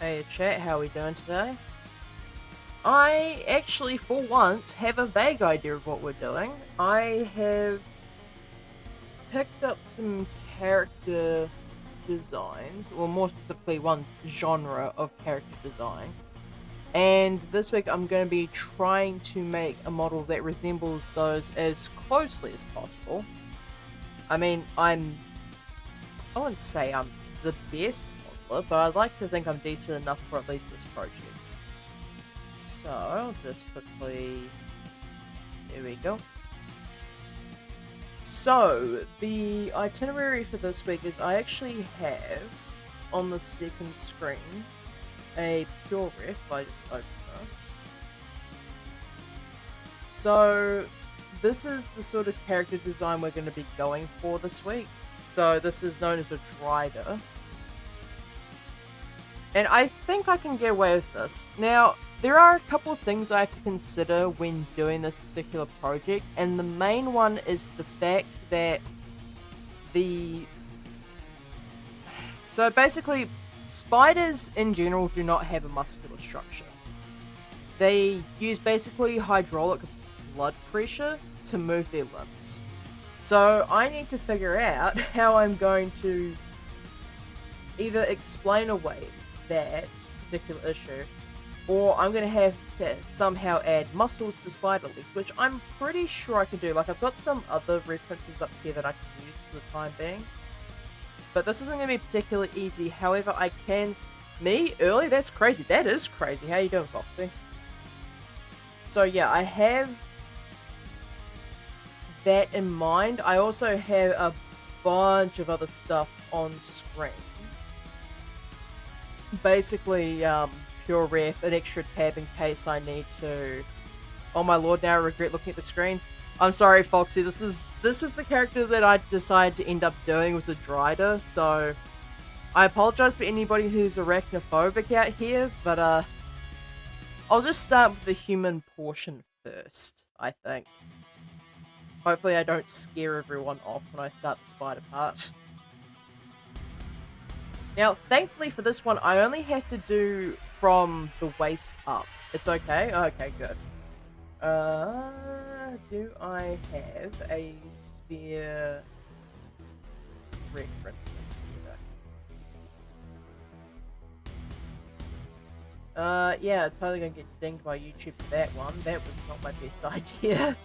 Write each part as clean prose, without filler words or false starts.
Hey chat, how we doing today? I actually, for once, have a vague idea of what we're doing. I have picked up some character designs, or more specifically, one genre of character design. And this week I'm going to be trying to make a model that resembles those as closely as possible. I mean, I wouldn't say I'm the best modeler, but I'd like to think I'm decent enough for at least this project. So, I'll just quickly... There we go. So, the itinerary for this week is I actually have, on the second screen, a pure ref. I just open this. So, this is the sort of character design we're going to be going for this week. So, this is known as a Drider. And I think I can get away with this. Now, there are a couple of things I have to consider when doing this particular project, and the main one is the fact that So basically, spiders in general do not have a muscular structure. They use basically hydraulic blood pressure to move their limbs. So I need to figure out how I'm going to either explain away that particular issue, or I'm going to have to somehow add muscles to spider legs, which I'm pretty sure I can do. Like, I've got some other references up here that I can use for the time being. But this isn't going to be particularly easy. However, I can... Me? Early? That's crazy. That is crazy. How you doing, Foxy? So yeah, I have that in mind. I also have a bunch of other stuff on screen. Basically, pure ref, an extra tab in case I need to... Oh my lord, now I regret looking at the screen. I'm sorry, Foxy, this was the character that I decided to end up doing, was a Drider, so... I apologize for anybody who's arachnophobic out here, but I'll just start with the human portion first, I think. Hopefully I don't scare everyone off when I start the spider part. Now, thankfully for this one, I only have to do from the waist up. It's okay? Okay, good. Do I have a sphere reference here? Yeah, totally gonna get dinged by YouTube for that one. That was not my best idea.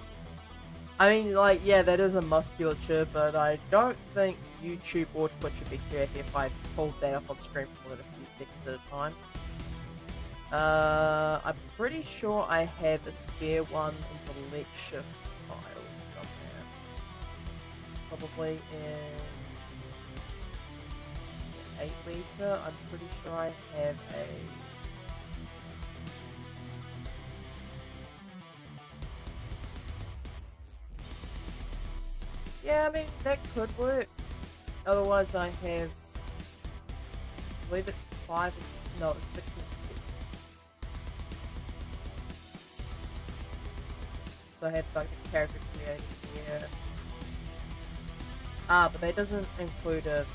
I mean, like, yeah, that is a musculature, but I don't think YouTube or Twitch would be too happy if I pulled that up on screen for more than a few seconds at a time. I'm pretty sure I have a spare one in the lecture file somewhere. Probably in 8 meter. I'm pretty sure I have a... Yeah, I mean, that could work. Otherwise, I have... I believe it's 5... No, it's 6 and 6. So I have like a character created here. Ah, but that doesn't include a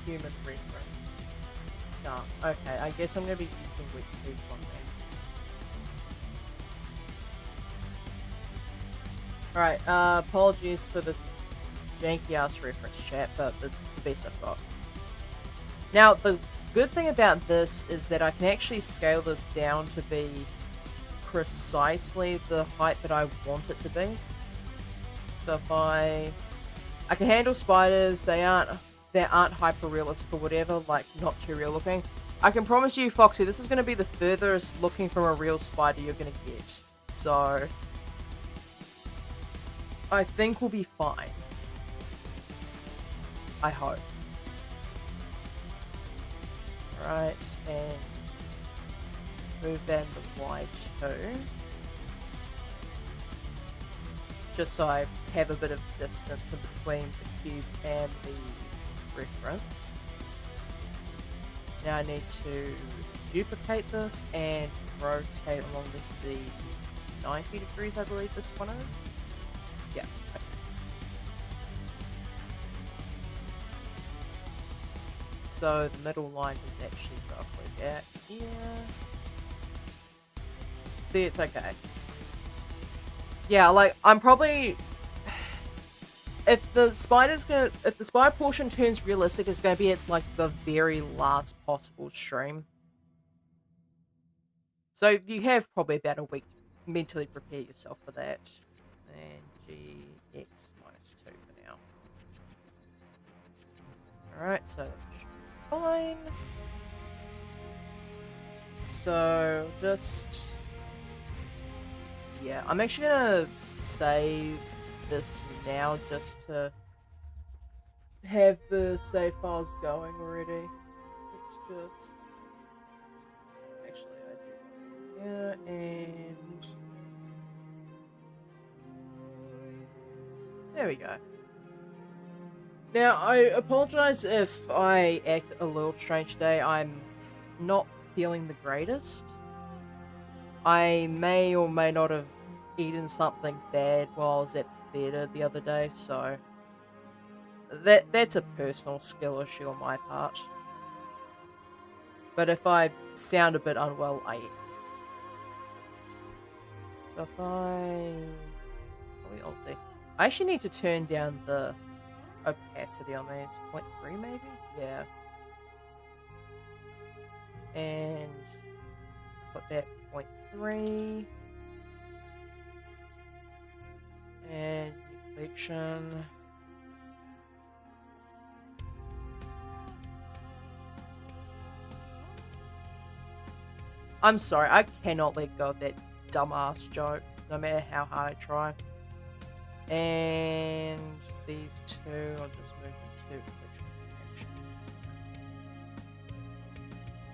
human reference. No, okay, I guess I'm going to be using weak 2 on that. Alright, apologies for this janky ass reference, chat, but it's the best I've got. Now, the good thing about this is that I can actually scale this down to be precisely the height that I want it to be. So if I can handle spiders, they aren't hyper realistic or whatever, like not too real looking. I can promise you, Foxy, this is going to be the furthest looking from a real spider you're going to get. So I think we'll be fine. I hope. Alright, and move that into Y2. Just so I have a bit of distance in between the cube and the reference. Now I need to duplicate this and rotate along the 90 degrees, I believe this one is. Yeah. Okay. So the middle line is actually roughly at here. See, it's okay. Yeah, like, I'm probably... If the spider portion turns realistic, it's gonna be at, like, the very last possible stream. So you have probably about a week to mentally prepare yourself for that. And GX minus 2 for now. Alright, so that should be fine. So, just... Yeah, I'm actually gonna save this now just to have the save files going already. It's just... Actually, I do want to and... There we go. Now, I apologize if I act a little strange today. I'm not feeling the greatest. I may or may not have eaten something bad while I was at the theatre the other day, so that's a personal skill issue on my part. But if I sound a bit unwell, I am. So if I'll see. I actually need to turn down the opacity on these. 0.3 maybe? Yeah. And put that 0.3. And deflection. I'm sorry, I cannot let go of that dumbass joke, no matter how hard I try. And these two, I'll just move them to deflection.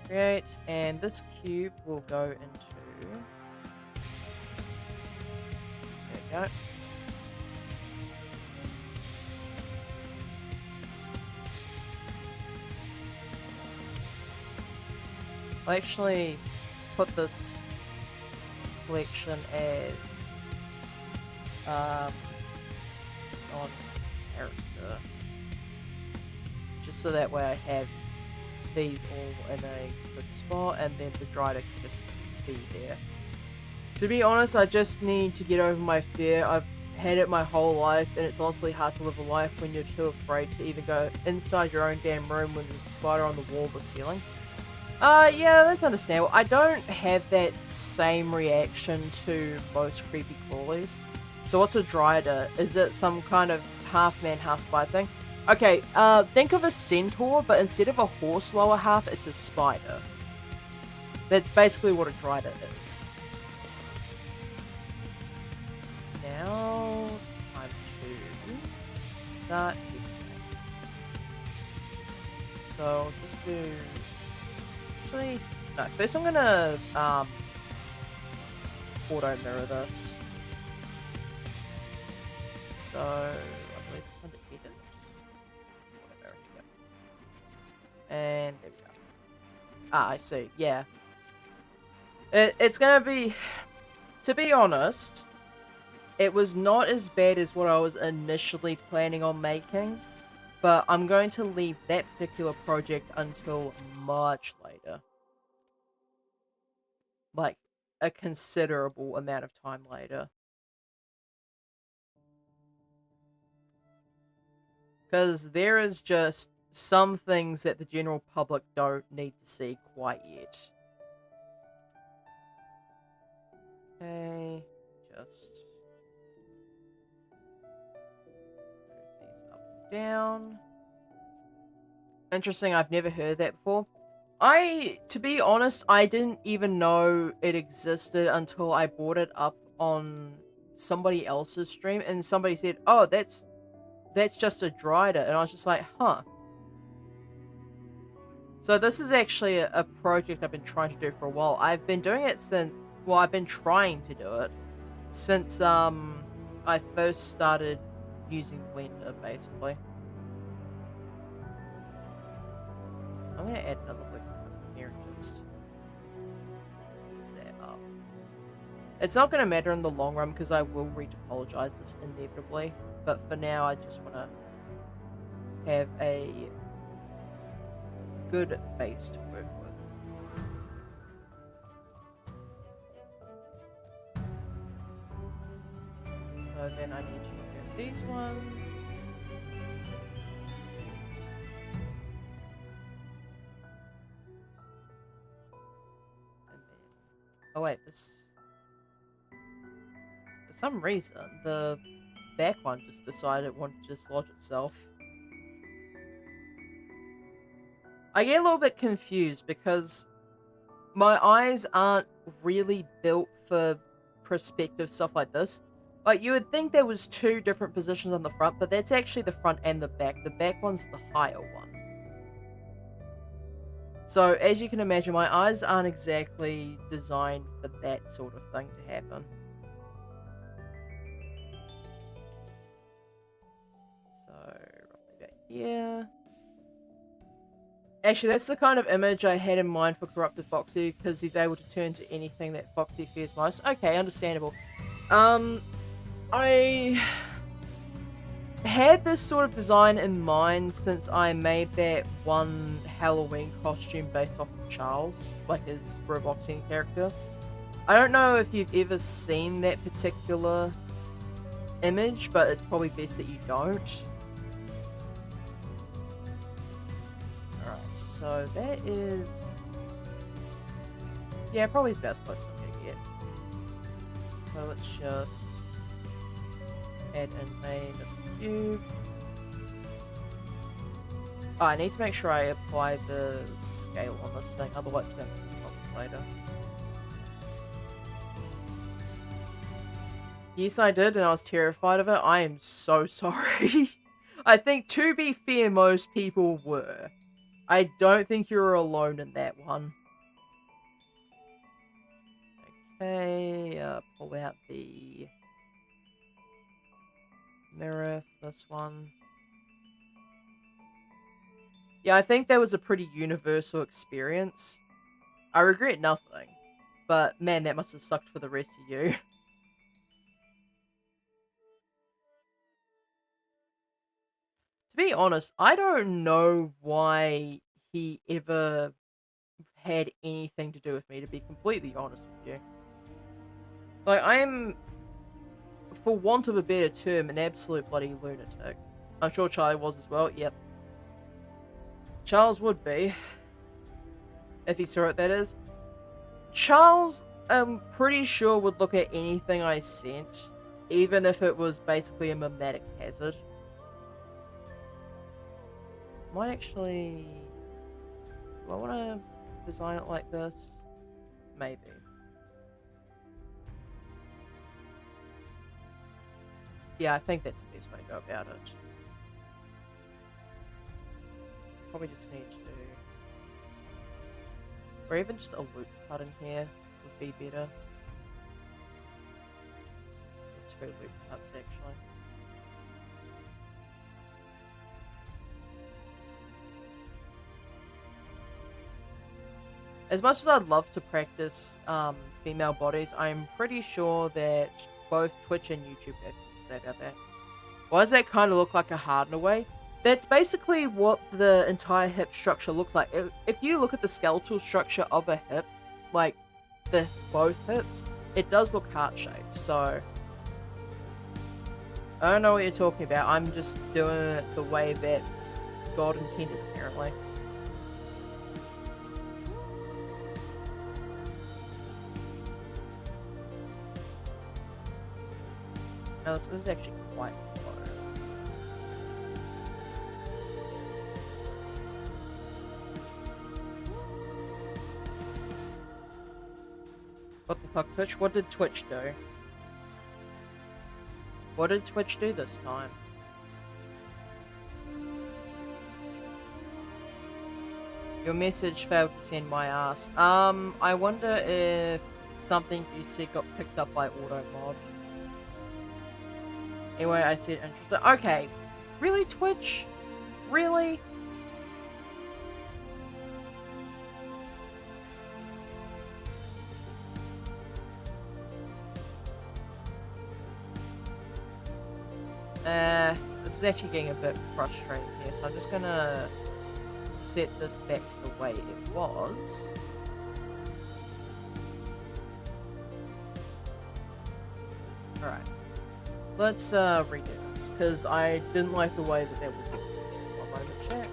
Great, and this cube will go into... There we go. I'll actually put this collection as on character, just so that way I have these all in a good spot, and then the Drider can just be there. To be honest, I just need to get over my fear. I've had it my whole life, and it's honestly hard to live a life when you're too afraid to either go inside your own damn room when there's a spider on the wall or the ceiling. Yeah, that's understandable. I don't have that same reaction to most creepy crawlies. So what's a Drider? Is it some kind of half man, half spider thing? Okay, think of a centaur, but instead of a horse lower half, it's a spider. That's basically what a Drider is. Now, it's time to start hitting. So, I'll just do... Actually, no, first I'm gonna, auto mirror this. So, I believe it's under edit. Auto mirror, yep. And there we go. Ah, I see, yeah. It's gonna be, to be honest, it was not as bad as what I was initially planning on making, but I'm going to leave that particular project until much later. Like, a considerable amount of time later. Because there is just some things that the general public don't need to see quite yet. Okay, just move these up and down. Interesting, I've never heard that before. To be honest, I didn't even know it existed until I brought it up on somebody else's stream, and somebody said, oh, that's just a Drider, and I was just like, huh. So this is actually a project I've been trying to do for a while. I've been doing it since, well, I've been trying to do it since I first started using Blender, basically. I'm gonna add another wiki here and just ease that up. It's not gonna matter in the long run because I will retopologize this inevitably, but for now I just want to have a good base to work with. So then I need to do these ones. And then, oh wait, this, for some reason, the back one just decided it wanted to dislodge itself. I get a little bit confused because my eyes aren't really built for perspective stuff like this. Like, you would think there was two different positions on the front, but that's actually the front and the back. The back one's the higher one. So, as you can imagine, my eyes aren't exactly designed for that sort of thing to happen. So, roughly back here. Actually, that's the kind of image I had in mind for Corrupted Foxy, because he's able to turn to anything that Foxy fears most. Okay, understandable. I had this sort of design in mind since I made that one Halloween costume based off of Charles, like his Robloxian character. I don't know if you've ever seen that particular image, but it's probably best that you don't. Alright, so that is... yeah, probably about as close as I'm gonna get. So let's just add in main cube. Oh, I need to make sure I apply the scale on this thing, otherwise it's going to be a problem later. Yes, I did, and I was terrified of it. I am so sorry. I think, to be fair, most people were. I don't think you're alone in that one. Okay, pull out the mirror for this one. Yeah, I think that was a pretty universal experience. I regret nothing, but man, that must have sucked for the rest of you. To be honest, I don't know why he ever had anything to do with me, to be completely honest with you. Like, I'm, for want of a better term, an absolute bloody lunatic. I'm sure Charlie was as well, yep. Charles would be. If he saw it, that is. Charles, I'm pretty sure, would look at anything I sent, even if it was basically a mimetic hazard. Might actually... do I want to design it like this? Maybe. Yeah, I think that's the best way to go about it. Probably just need to... or even just a loop cut in here would be better. Two loop cuts, actually. As much as I'd love to practice female bodies, I'm pretty sure that both Twitch and YouTube have to say about that. Why does that kind of look like a hardener way? That's basically what the entire hip structure looks like. If you look at the skeletal structure of a hip, like both hips, it does look heart-shaped, so... I don't know what you're talking about. I'm just doing it the way that God intended, apparently. Now, this is actually quite low. What the fuck, Twitch? What did Twitch do? What did Twitch do this time? Your message failed to send my ass. I wonder if something you said got picked up by AutoMod. Anyway, I said interesting. Okay. Really, Twitch? Really? This is actually getting a bit frustrating here, so I'm just gonna set this back to the way it was. Alright. Let's redo this, because I didn't like the way that was executed. One moment, chat.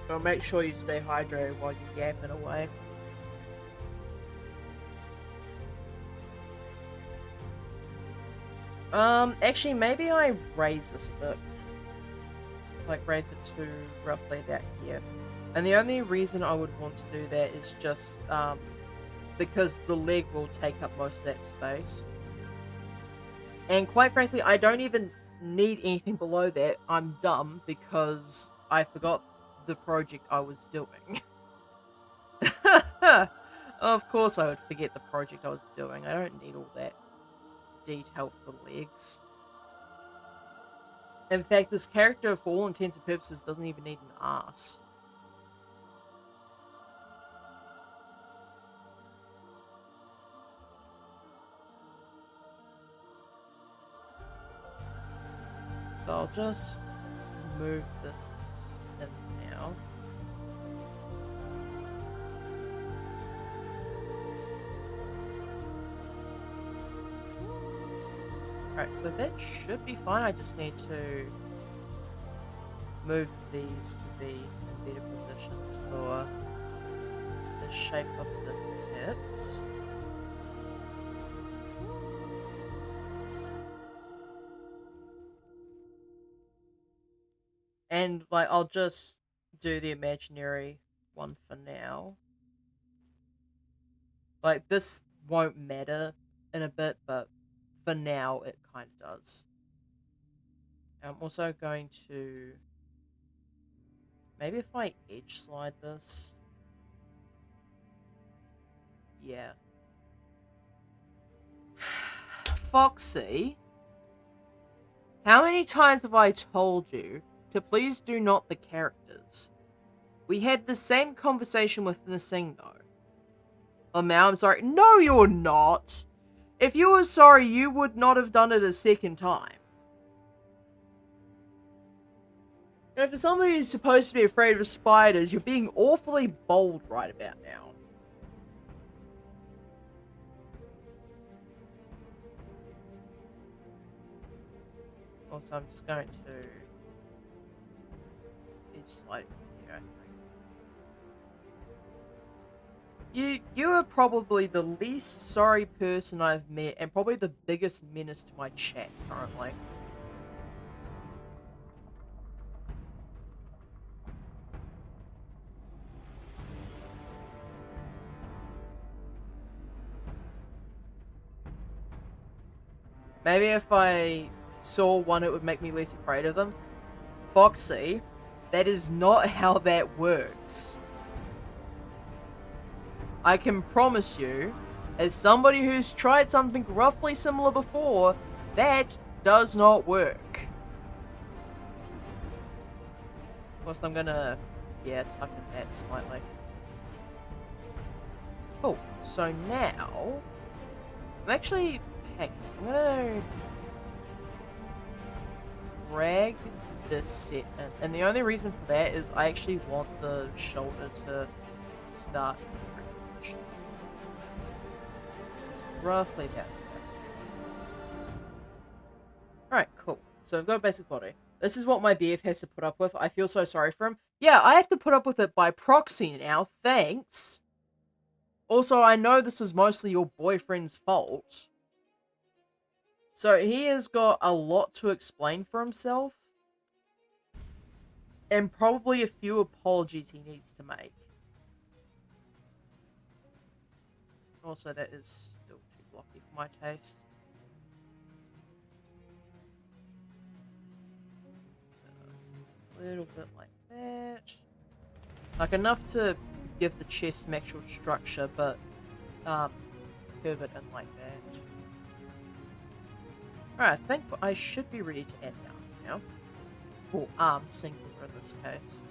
So make sure you stay hydrated while you're yapping away. Actually, maybe I raise this a bit. Like, raise it to roughly about here. And the only reason I would want to do that is just, because the leg will take up most of that space. And quite frankly, I don't even need anything below that. I'm dumb because I forgot the project I was doing. Of course I would forget the project I was doing. I don't need all that detail for the legs. In fact, this character, for all intents and purposes, doesn't even need an ass. So I'll just move this in now. Alright, so that should be fine. I just need to move these to be in better positions for the shape of the hips. And, like, I'll just do the imaginary one for now. Like, this won't matter in a bit, but for now, it kind of does. I'm also going to... Maybe if I edge slide this... Yeah. Foxy? How many times have I told you to please do not the characters? We had the same conversation with Nasing though. Oh man, I'm sorry. No, you're not! If you were sorry, you would not have done it a second time. And for somebody who's supposed to be afraid of spiders, you're being awfully bold right about now. Also, I'm just going to edge slide here, I think. You are probably the least sorry person I've met, and probably the biggest menace to my chat currently. Maybe if I saw one, it would make me less afraid of them. Foxy, that is not how that works. I can promise you, as somebody who's tried something roughly similar before, that does not work. Of course, I'm gonna, yeah, tuck in that slightly. Cool. So now, I'm actually, heck, I'm gonna drag this set in. And the only reason for that is I actually want the shoulder to start in the correct position. It's roughly that. Alright, cool. So I've got a basic body. This is what my BF has to put up with. I feel so sorry for him. Yeah, I have to put up with it by proxy now. Thanks. Also, I know this was mostly your boyfriend's fault. So he has got a lot to explain for himself. And probably a few apologies he needs to make. Also, that is still too blocky for my taste. A little bit like that. Like enough to give the chest some actual structure, but curve it in like that. Alright, I think I should be ready to add arms now. Or arms singular in this case.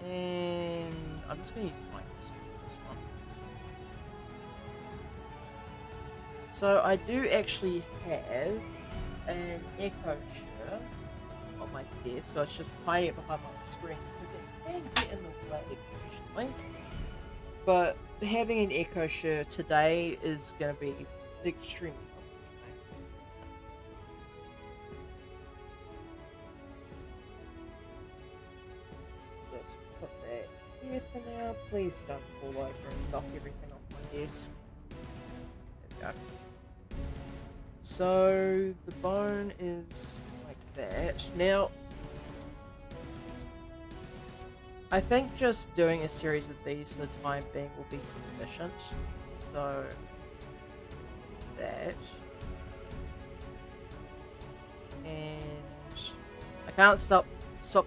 And I'm just going to use mine for this one. So I do actually have an Echo shirt on my desk. I was just hiding it behind my screen because it can get in the way occasionally. But having an Echo shirt today is going to be extremely helpful to me. Just put that here for now. Please don't fall over and knock everything off my desk. There we go. So the bone is like that. Now, I think just doing a series of these for the time being will be sufficient. So that. And I can't stop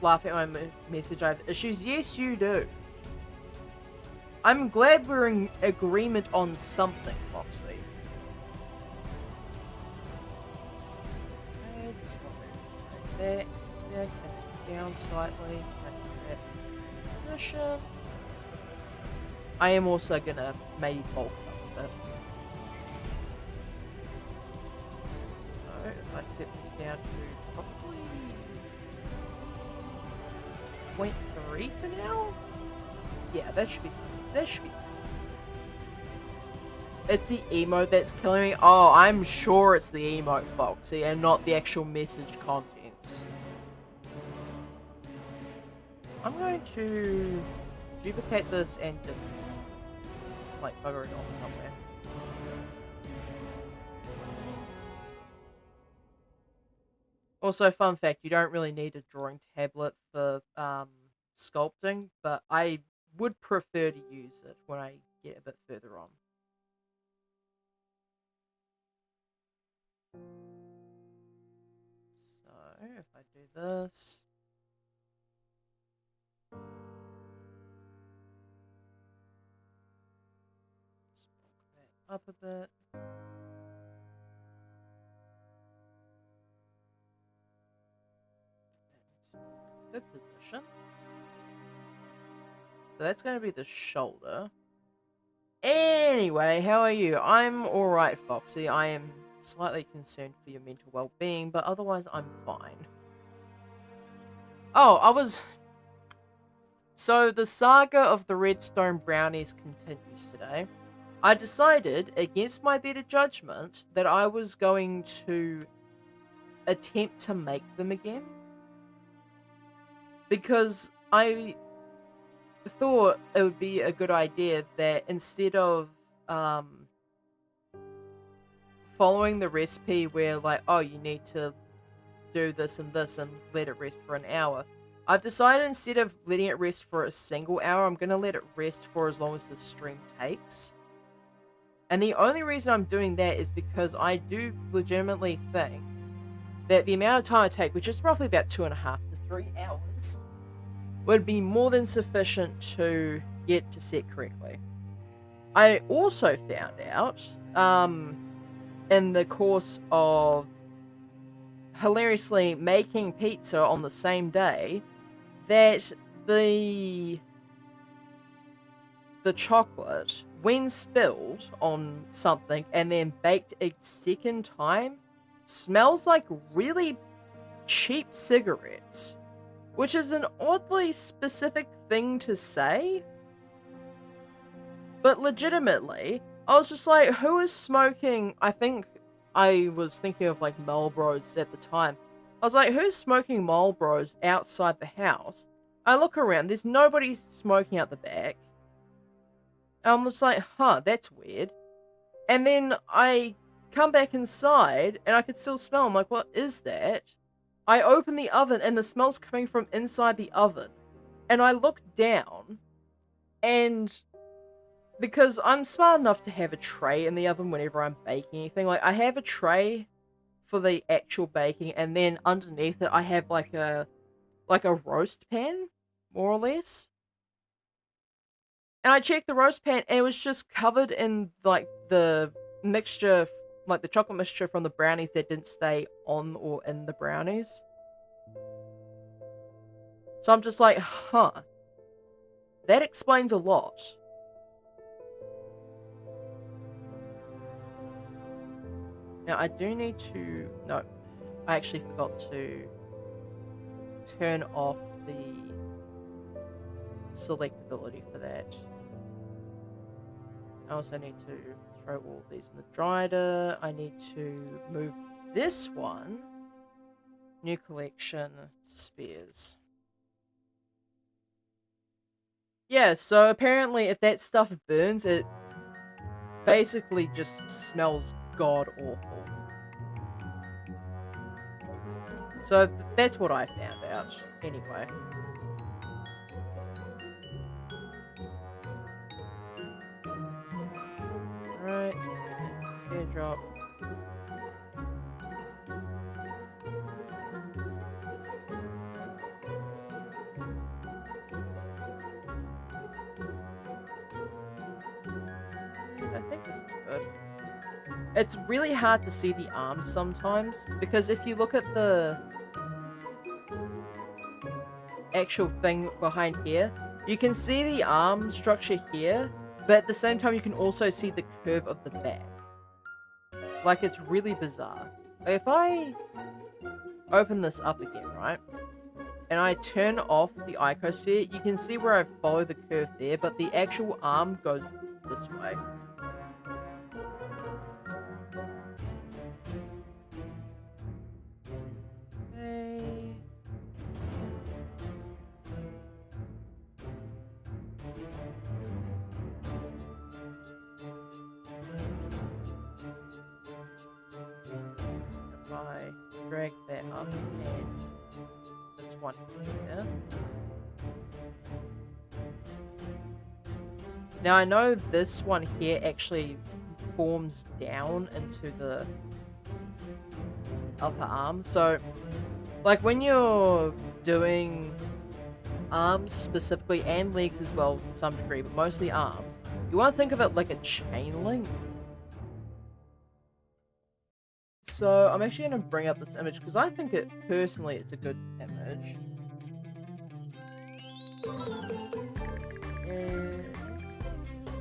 laughing at my message. I have issues. Yes, you do. I'm glad we're in agreement on something, Foxy. Okay, just go like that, down slightly to make that position. I am also gonna maybe bulk up a bit. So if I set this down to probably 0.3 for now. Yeah, that should be. It's the emote that's killing me. Oh, I'm sure it's the emote, Foxy, and not the actual message contents. I'm going to duplicate this and just like bugger it on somewhere. Also, fun fact, you don't really need a drawing tablet for sculpting, but I would prefer to use it when I get a bit further on. So, if I do this... just bulk that up a bit. Good position. So that's going to be the shoulder. Anyway, how are you? I'm alright, Foxy. I am slightly concerned for your mental well-being, but otherwise I'm fine. Oh, So the saga of the Redstone Brownies continues today. I decided, against my better judgment, that I was going to attempt to make them again. Because I thought it would be a good idea that instead of following the recipe where like, oh, you need to do this and let it rest for an hour, I've decided instead of letting it rest for a single hour, I'm going to let it rest for as long as the stream takes. And the only reason I'm doing that is because I do legitimately think that the amount of time it takes, which is roughly about 2.5 to 3 hours, would be more than sufficient to get to set correctly. I also found out, in the course of hilariously making pizza on the same day, that the chocolate, when spilled on something and then baked a second time, smells like really cheap cigarettes. Which is an oddly specific thing to say. But legitimately, I was just like, who is smoking? I think I was thinking of like Marlboros at the time. I was like, who's smoking Marlboros outside the house? I look around, there's nobody smoking out the back. And I'm just like, huh, that's weird. And then I come back inside and I could still smell. I'm like, what is that? I open the oven and the smell's coming from inside the oven. And I look down and because I'm smart enough to have a tray in the oven whenever I'm baking anything. Like I have a tray for the actual baking and then underneath it I have like a roast pan, more or less. And I checked the roast pan and it was just covered in like the mixture, like the chocolate mixture from the brownies that didn't stay on or in the brownies. So I'm just like, huh. That explains a lot. Now I do need to... No, I actually forgot to turn off the selectability for that. I also need to throw all these in the dryer. I need to move this one. New collection, spears. Yeah, so apparently if that stuff burns, it basically just smells god awful. So that's what I found out, anyway. Alright, teardrop. I think this is good. It's really hard to see the arms sometimes, because if you look at the actual thing behind here, you can see the arm structure here, but at the same time you can also see the curve of the back. Like, it's really bizarre. If I open this up again, right, and I turn off the icosphere, you can see where I follow the curve there, but the actual arm goes this way. Okay. If I drag that up and this one here. Now I know this one here actually forms down into the upper arm, so like when you're doing arms specifically and legs as well to some degree, but mostly arms, you want to think of it like a chain link. So I'm actually going to bring up this image because I think it personally it's a good image. And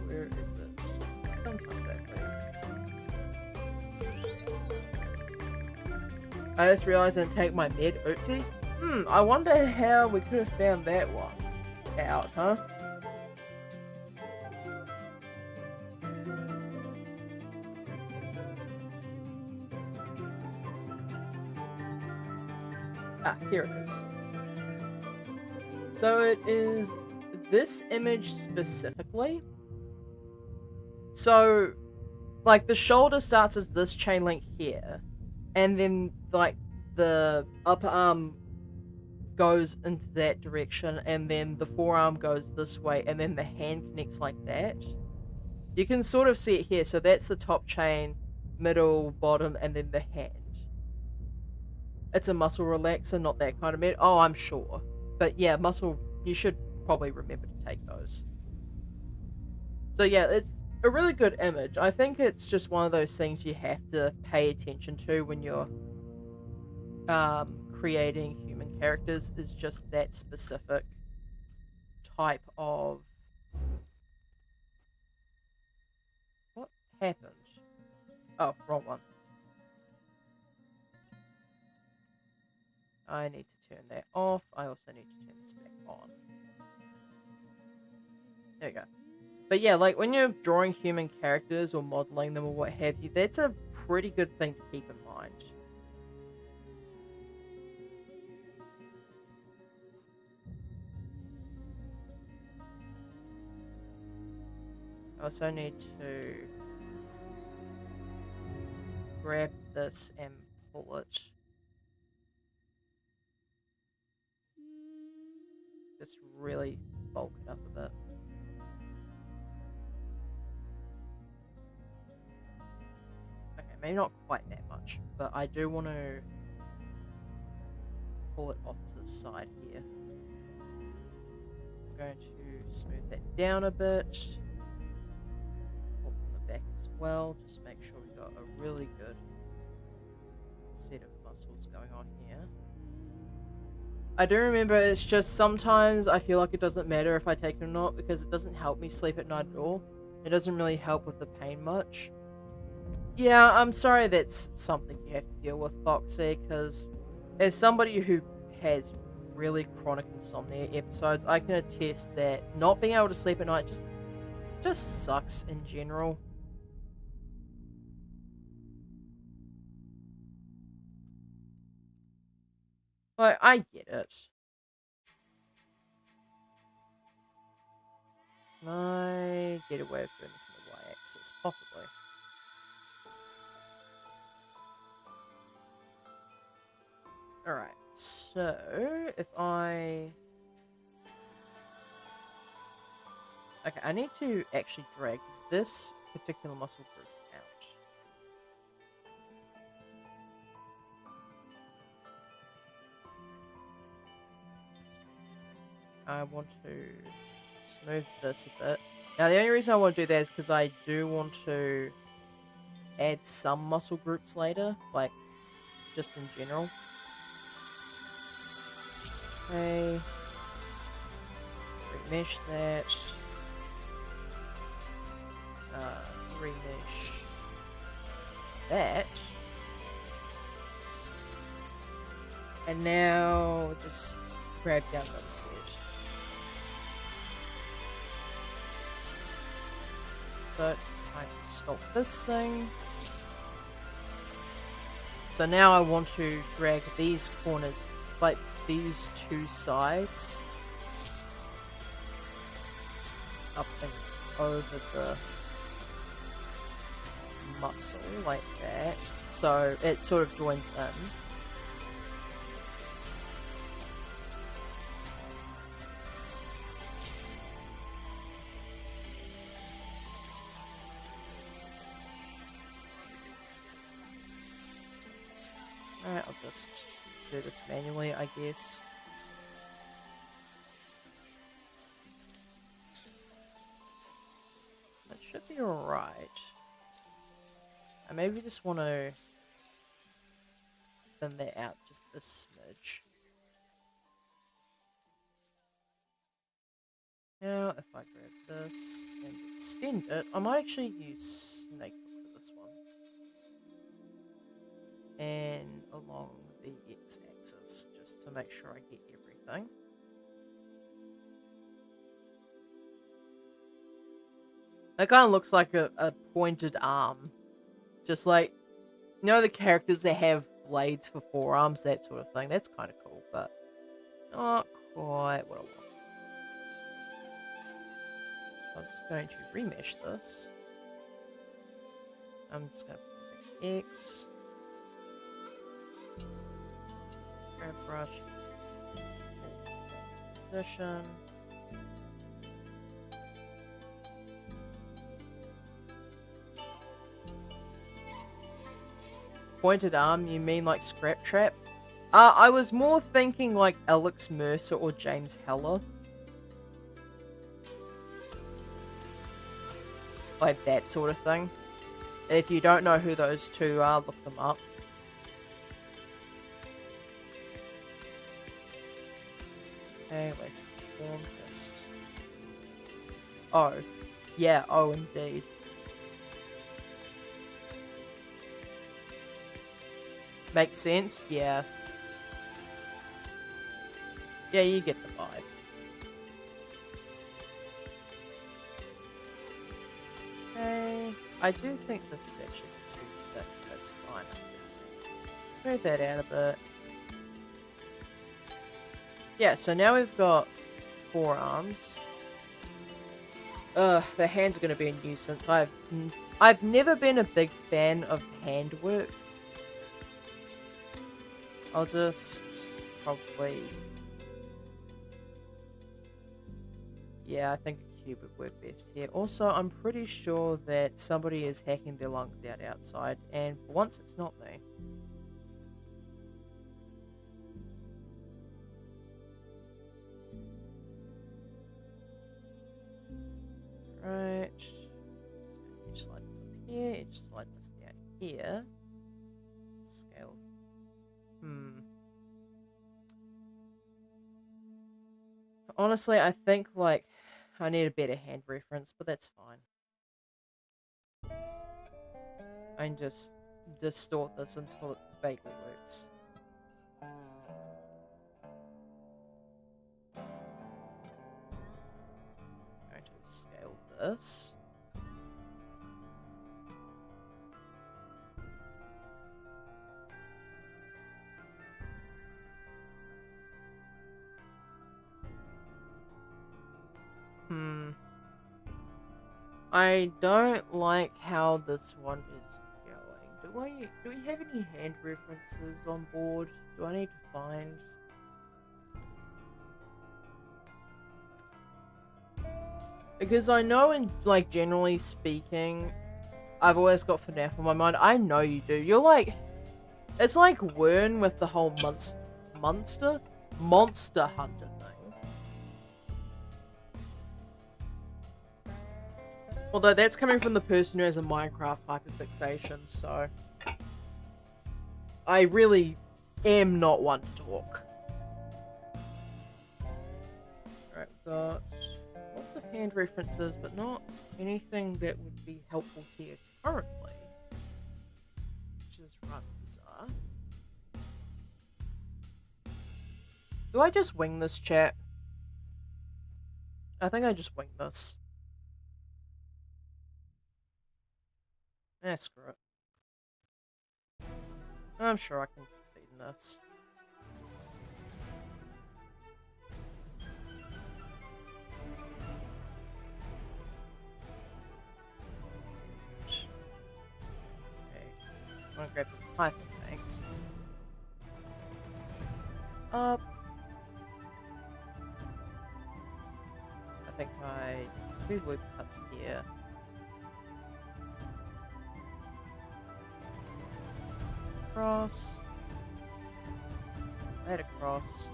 where is it? Sometimes that plays. I just realized I didn't take my med. Oopsie. I wonder how we could have found that one out, huh? Ah, here it is. So it is this image specifically. So, like, the shoulder starts as this chain link here, and then, like, the upper arm goes into that direction, and then the forearm goes this way, and then the hand connects like that. You can sort of see it here. So that's the top chain, middle, bottom, and then the hand. It's a muscle relaxer, not that kind of med. Oh, I'm sure. But yeah, muscle, you should probably remember to take those. So yeah, it's a really good image. I think it's just one of those things you have to pay attention to when you're creating human characters, is just that specific type of... What happened? Oh, wrong one. I need to turn that off. I also need to turn this back on. There we go. But yeah, like when you're drawing human characters or modeling them or what have you, that's a pretty good thing to keep in mind. I also need to grab this and pull it. Just really bulk it up a bit. Okay, maybe not quite that much, but I do want to pull it off to the side here. I'm going to smooth that down a bit. Pull from the back as well. Just make sure we've got a really good set of muscles going on here. I do remember it's just sometimes I feel like it doesn't matter if I take it or not, because it doesn't help me sleep at night at all. It doesn't really help with the pain much. Yeah, I'm sorry that's something you have to deal with, Foxy, because as somebody who has really chronic insomnia episodes, I can attest that not being able to sleep at night just sucks in general. Like, I get it. Can I get away from this in the y-axis? Possibly. Alright, so if I... Okay, I need to actually drag this particular muscle group out. I want to smooth this a bit. Now, the only reason I want to do that is because I do want to add some muscle groups later, like, just in general. Okay. Remesh that. Remesh that. And now just grab down the other side. So it's time to sculpt this thing. So now I want to drag these corners, like these two sides, up and over the muscle like that. So it sort of joins in. Alright, I'll just do this manually, I guess. That should be alright. I maybe just want to thin that out just a smidge. Now, if I grab this and extend it, I might actually use Snake for this one. And along the x-axis, just to make sure I get everything. That kind of looks like a pointed arm. Just like, you know the characters that have blades for forearms, that sort of thing. That's kind of cool, but not quite what I want. I'm just going to remesh this. I'm just going to put an X. Grab brush. Position. Pointed arm, you mean like Scrap Trap? I was more thinking like Alex Mercer or James Heller. Like that sort of thing. If you don't know who those two are, look them up. Okay, let's form this. Oh. Yeah, oh indeed. Makes sense? Yeah. Yeah, you get the vibe. Okay. I do think this is actually too thick. That's fine. I'll just smooth that out a bit. Yeah, so now we've got forearms. The hands are going to be a nuisance. I've never been a big fan of handwork. I'll just probably... Yeah, I think a cube would work best here. Also, I'm pretty sure that somebody is hacking their lungs out outside, and for once it's not me. Right. Just slide this up here, just slide this down here. Scale. Honestly, I think, like, I need a better hand reference, but that's fine. and just distort this until it vaguely works. I'm going to scale this. I don't like how this one is going. Do we have any hand references on board? Do I need to find? Because I know like, generally speaking, I've always got FNAF on my mind. I know you do. You're like, it's like Wern with the whole Monster Hunter thing. Although that's coming from the person who has a Minecraft hyperfixation, so I really am not one to talk. Alright, so lots of hand references, but not anything that would be helpful here currently, which is rather bizarre. Do I just wing this, chat? I think I just wing this. Screw it. I'm sure I can succeed in this. Okay. I'm gonna grab the Python, thanks. Up. I think I do loop cuts here. Across. Right across.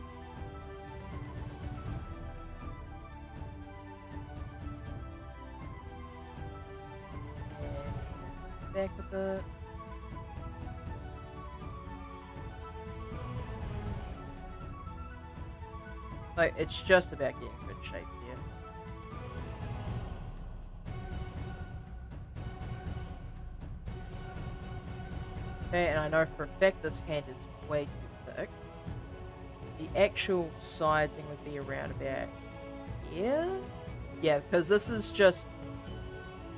And back a bit. Like, it's just about getting good shape here. Okay, and I know for a fact this hand is way too thick. The actual sizing would be around about here? Yeah, because this is just...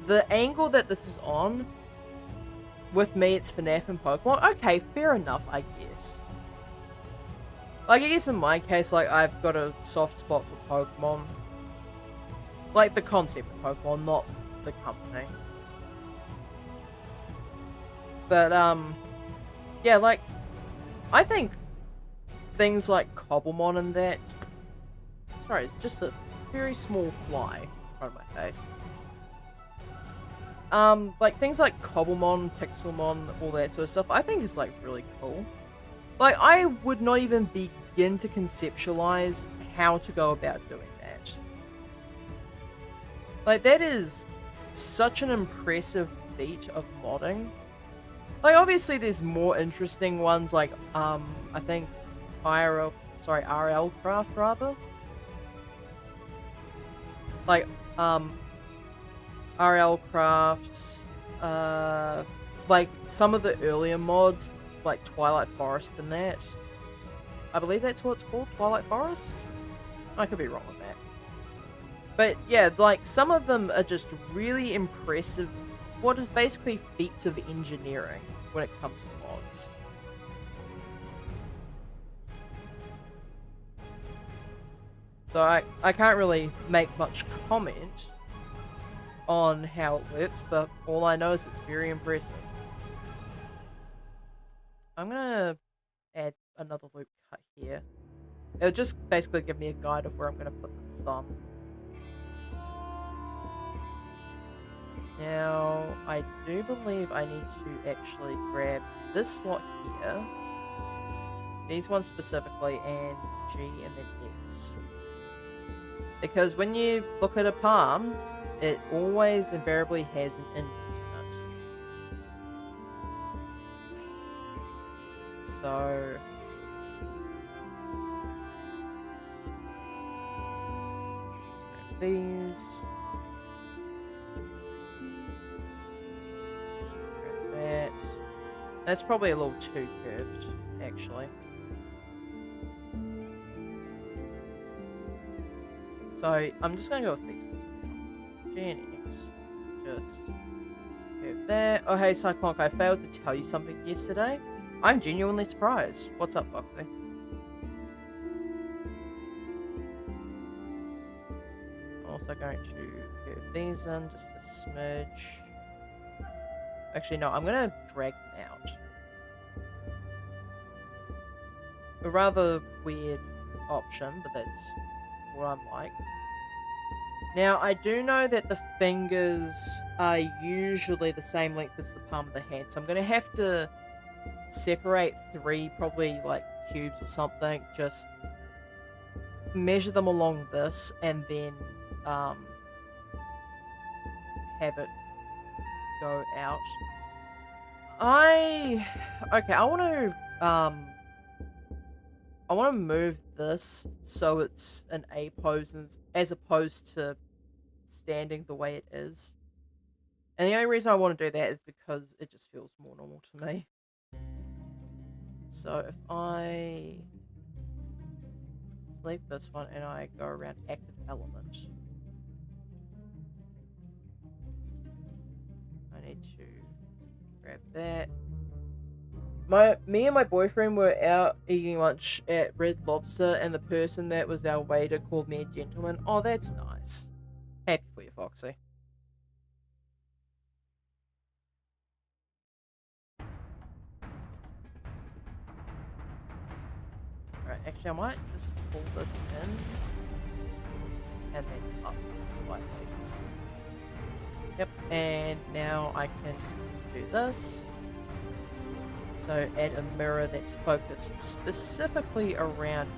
the angle that this is on, with me it's FNAF and Pokemon. Okay, fair enough, I guess. Like, I guess in my case, like, I've got a soft spot for Pokemon. Like, the concept of Pokemon, not the company. But, yeah, like, I think things like Cobblemon and that... Sorry, it's just a very small fly in front of my face. Like, things like Cobblemon, Pixelmon, all that sort of stuff, I think is, like, really cool. Like, I would not even begin to conceptualize how to go about doing that. Like, that is such an impressive feat of modding. Like, obviously there's more interesting ones, like, I think RL Craft, rather. Like, RL Crafts, like, some of the earlier mods, like Twilight Forest and that. I believe that's what it's called, Twilight Forest? I could be wrong with that. But yeah, like, some of them are just really impressive, what is basically feats of engineering when it comes to mods. So I can't really make much comment on how it works, but all I know is it's very impressive. I'm gonna add another loop cut here. It'll just basically give me a guide of where I'm gonna put the thumb. Now, I do believe I need to actually grab this slot here, these ones specifically, and G and then X. Because when you look at a palm, it always invariably has an index. So these, grab That's probably a little too curved, actually. So I'm just gonna go with these. GNX. Just curve that. Oh hey Cyclonic, I failed to tell you something yesterday. I'm genuinely surprised. What's up, Foxy? I'm also going to curve these in just a smidge. Actually no, I'm gonna drag them out. A rather weird option, but that's what I'm like. Now, I do know that the fingers are usually the same length as the palm of the hand, so I'm going to have to separate 3, probably like cubes or something, just measure them along this, and then have it go out. Okay, I want to move this so it's an A pose as opposed to standing the way it is. And the only reason I want to do that is because it just feels more normal to me. So if I select this one and I go around active element, I need to grab that. Me and my boyfriend were out eating lunch at Red Lobster, and the person that was our waiter called me a gentleman. Oh, that's nice. Happy for you, Foxy. Alright, actually I might just pull this in and then up slightly. Yep, and now I can just do this. So add a mirror that's focused specifically around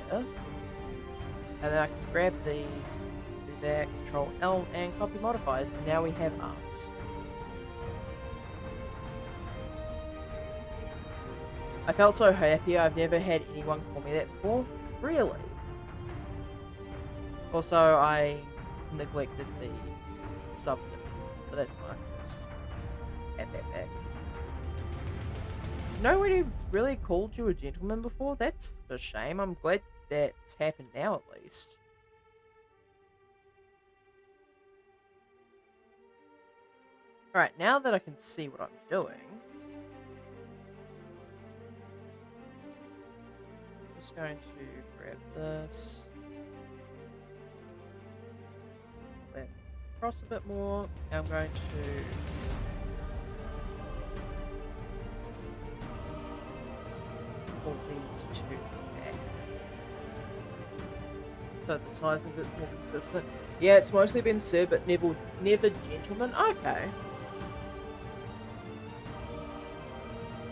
here. And then I can grab these, do that, Control L, and copy modifiers, and now we have arms. I felt so happy. I've never had anyone call me that before. Really? Also, I neglected the sub, but that's fine. Just add that back. Nobody really called you a gentleman before? That's a shame. I'm glad that's happened now, at least. Alright, now that I can see what I'm doing, I'm just going to grab this, pull that across a bit more. Now I'm going to pull these two back so the size is a bit more consistent. Yeah, it's mostly been Sir, but never gentleman. Okay.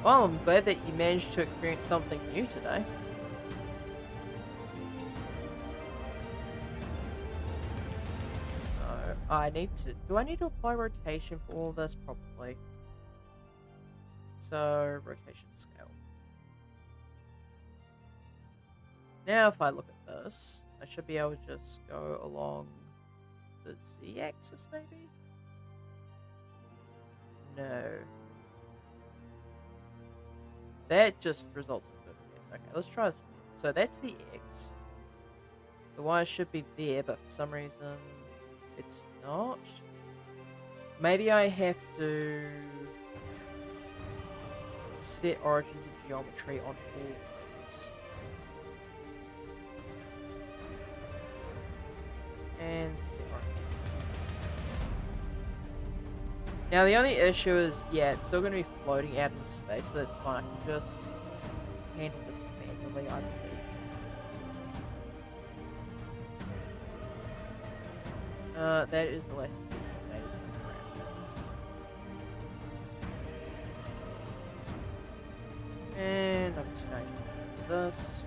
Well, I'm glad that you managed to experience something new today. So, do I need to apply rotation for all this? Probably. So, rotation scale. Now, if I look at this, I should be able to just go along the Z-axis, maybe? No. That just results in this. Okay, let's try this. So that's the X. The Y should be there, but for some reason it's not. Maybe I have to set origin to geometry on all these. And set origin. Now the only issue is, yeah, it's still going to be floating out in space, but it's fine. I can just handle this manually, I believe. That is the last thing. That is the and I'm just going to do this.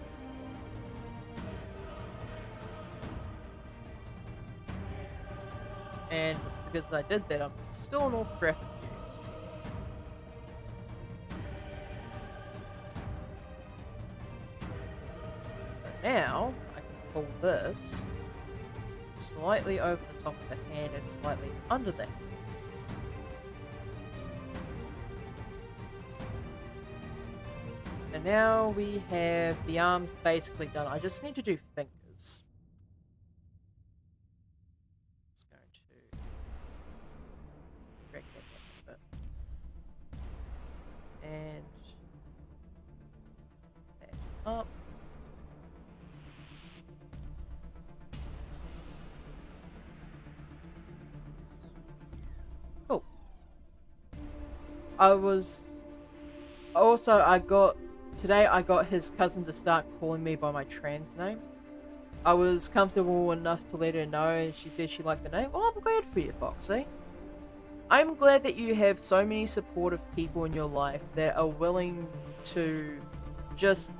And because I did that, I'm still in orthographic view. So now, I can pull this slightly over the top of the hand and slightly under the hand. And now we have the arms basically done. I just need to do fingers. Just going to drag that back a bit. And that up. Cool. Today I got his cousin to start calling me by my trans name. I was comfortable enough to let her know, and she said she liked the name. Well, I'm glad for you, Foxy. I'm glad that you have so many supportive people in your life that are willing to just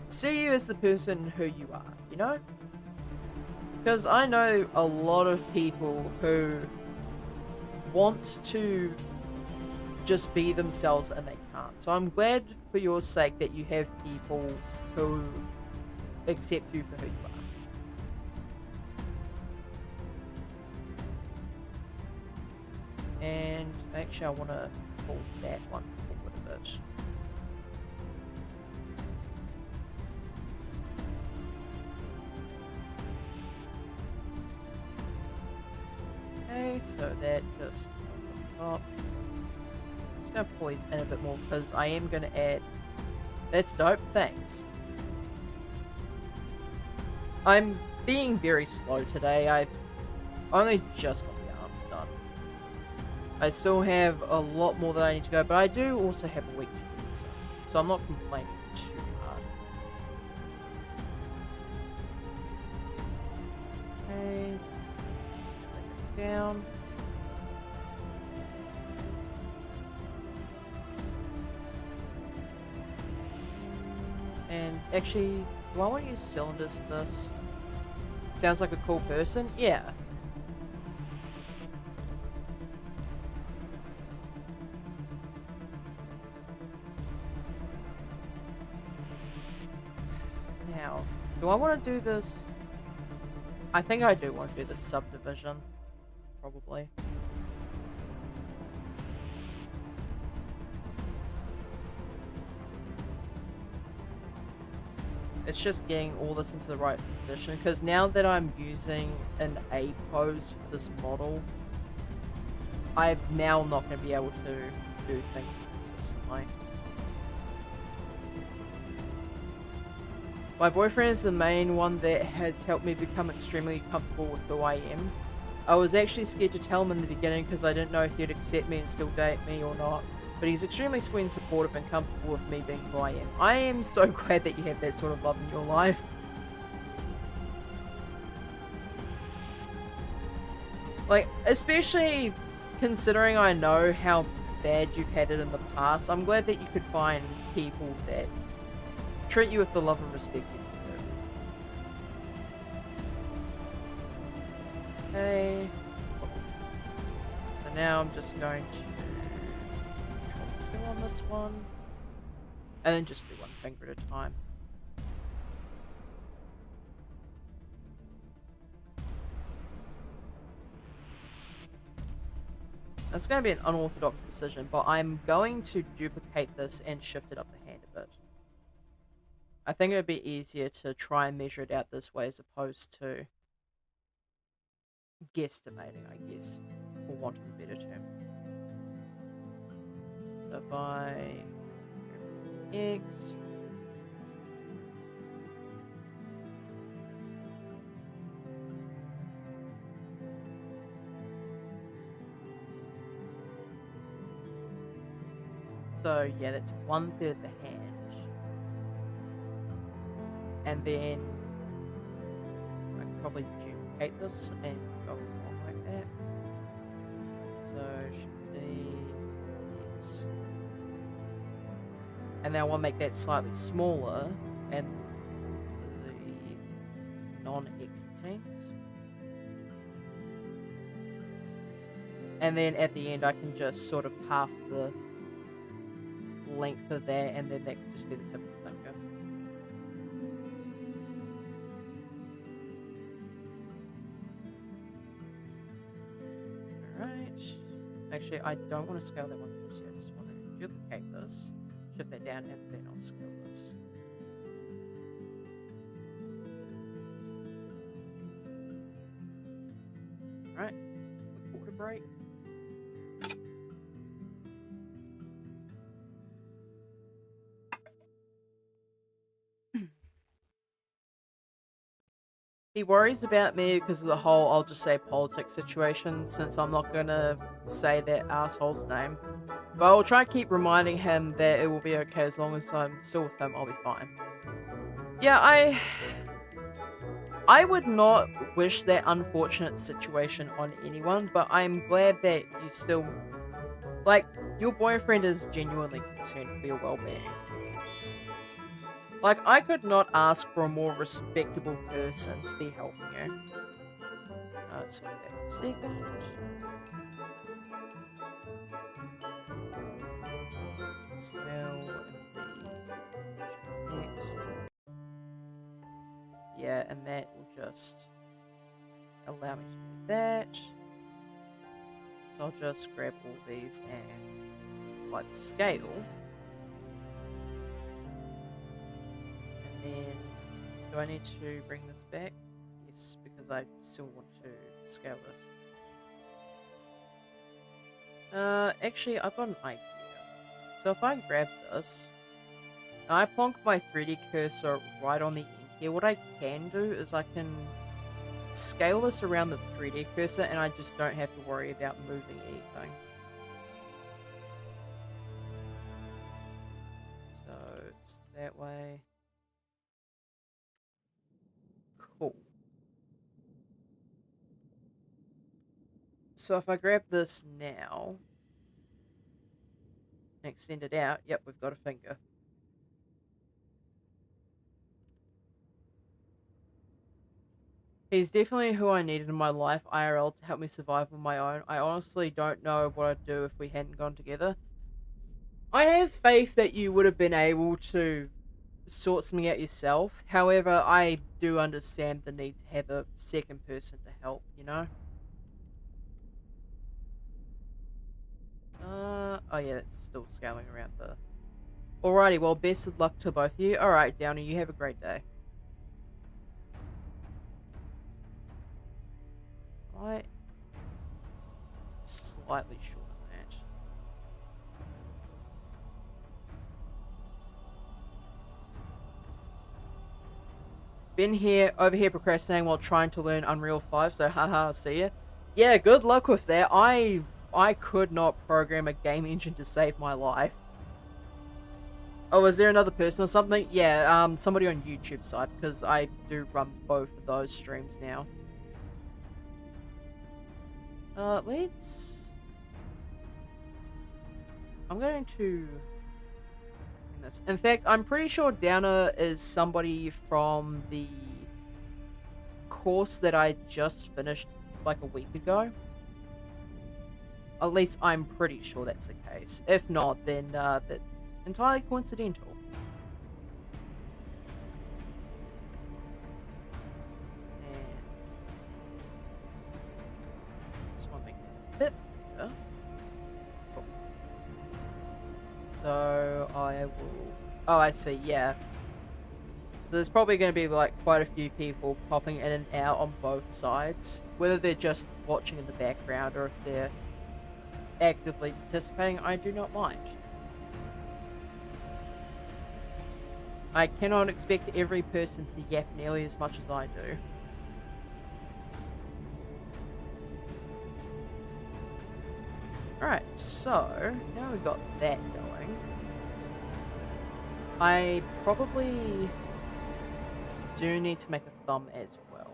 see you as the person who you are, you know? Because I know a lot of people who want to just be themselves and they can't. So I'm glad for your sake that you have people who accept you for who you are. And actually I want to pull that one forward a bit. Okay, so that just up. Just gonna pull these in a bit more because I am gonna add. That's dope, thanks. I'm being very slow today. I only just got the arms done. I still have a lot more that I need to go, but I do also have a week to do this, so I'm not complaining too hard. Okay, just lay it down. And actually, do I want to use cylinders for this? Sounds like a cool person? Yeah. Now, do I want to do this? I think I do want to do this subdivision. Probably. It's just getting all this into the right position, because now that I'm using an A pose for this model, I'm now not going to be able to do things consistently. My boyfriend is the main one that has helped me become extremely comfortable with who I am. I was actually scared to tell him in the beginning because I didn't know if he'd accept me and still date me or not. But he's extremely sweet and supportive and comfortable with me being who I am. I am so glad that you have that sort of love in your life. Like, especially considering I know how bad you've had it in the past, I'm glad that you could find people that treat you with the love and respect you deserve. Okay. So now I'm just going to on this one, and then just do one finger at a time. That's going to be an unorthodox decision, but I'm going to duplicate this and shift it up the hand a bit. I think it would be easier to try and measure it out this way as opposed to guesstimating, I guess, for want of a better term. So if I X, so yeah, that's 1/3 of the hand, and then I can probably duplicate this and go along like that. So should be X. And then I want to make that slightly smaller and the non-X it seems. And then at the end I can just sort of half the length of that, and then that can just be the tip of the finger. Alright. Actually, I don't want to scale that one just yet. I just want to duplicate this. shift that down, and then I'll scale this. Alright, quick water break. He worries about me because of the whole, I'll just say politics situation, since I'm not gonna say that asshole's name. But I'll try and keep reminding him that it will be okay as long as I'm still with him, I'll be fine. Yeah, I would not wish that unfortunate situation on anyone, but I'm glad that you still, like, your boyfriend is genuinely concerned for your well-being. Like, I could not ask for a more respectable person to be helping you. So that second. Scale and X. Yeah, and that will just allow me to do that. So I'll just grab all these and apply the scale. And then, do I need to bring this back? Yes, because I still want to scale this. Actually, I've got an idea. So if I grab this, and I plonk my 3D cursor right on the end here, what I can do is I can scale this around the 3D cursor and I just don't have to worry about moving anything. So it's that way. Cool. So if I grab this now and extend it out, yep, we've got a finger. He's definitely who I needed in my life IRL to help me survive on my own. I honestly don't know what I'd do if we hadn't gone together. I have faith that you would have been able to sort something out yourself. However, I do understand the need to have a second person to help, you know? Oh yeah, that's still scaling around the... Alrighty, well, best of luck to both of you. Alright, Downey, you have a great day. Right. Slightly short on that. Been over here procrastinating while trying to learn Unreal 5, so haha, see ya. Yeah, good luck with that. I could not program a game engine to save my life. Oh, is there another person or something? Yeah, somebody on YouTube side, because I do run both of those streams now. Let's... I'm going to... this. In fact, I'm pretty sure Downer is somebody from the course that I just finished like a week ago. At least I'm pretty sure that's the case. If not, then that's entirely coincidental. And just want to make it a bit bigger. Cool. So I will... Oh, I see, yeah. There's probably going to be like quite a few people popping in and out on both sides. Whether they're just watching in the background or if they're actively participating, I do not mind. I cannot expect every person to yap nearly as much as I do. Alright, so now we've got that going. I probably do need to make a thumb as well.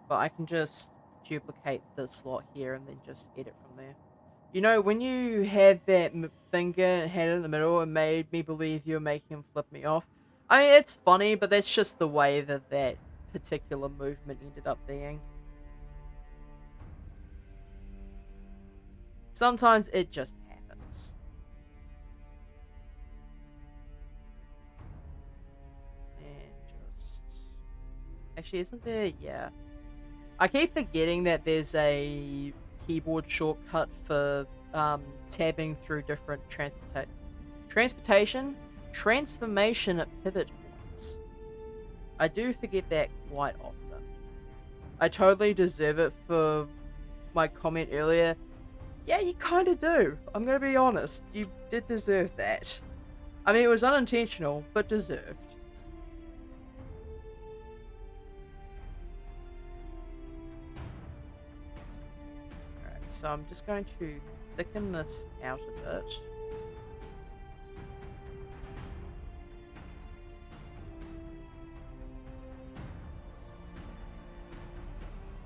But I can just duplicate the slot here and then just edit from there. You know, when you had that finger had it in the middle, it made me believe you were making him flip me off. I mean, it's funny, but that's just the way that that particular movement ended up being. Sometimes it just happens. And just... Actually, isn't there... Yeah. I keep forgetting that there's a keyboard shortcut for tabbing through different transformation pivot points. I do forget that quite often. I totally deserve it for my comment earlier. Yeah, you kind of do. I'm gonna be honest. You did deserve that. I mean, it was unintentional, but deserved. Alright, so I'm just going to thicken this out a bit.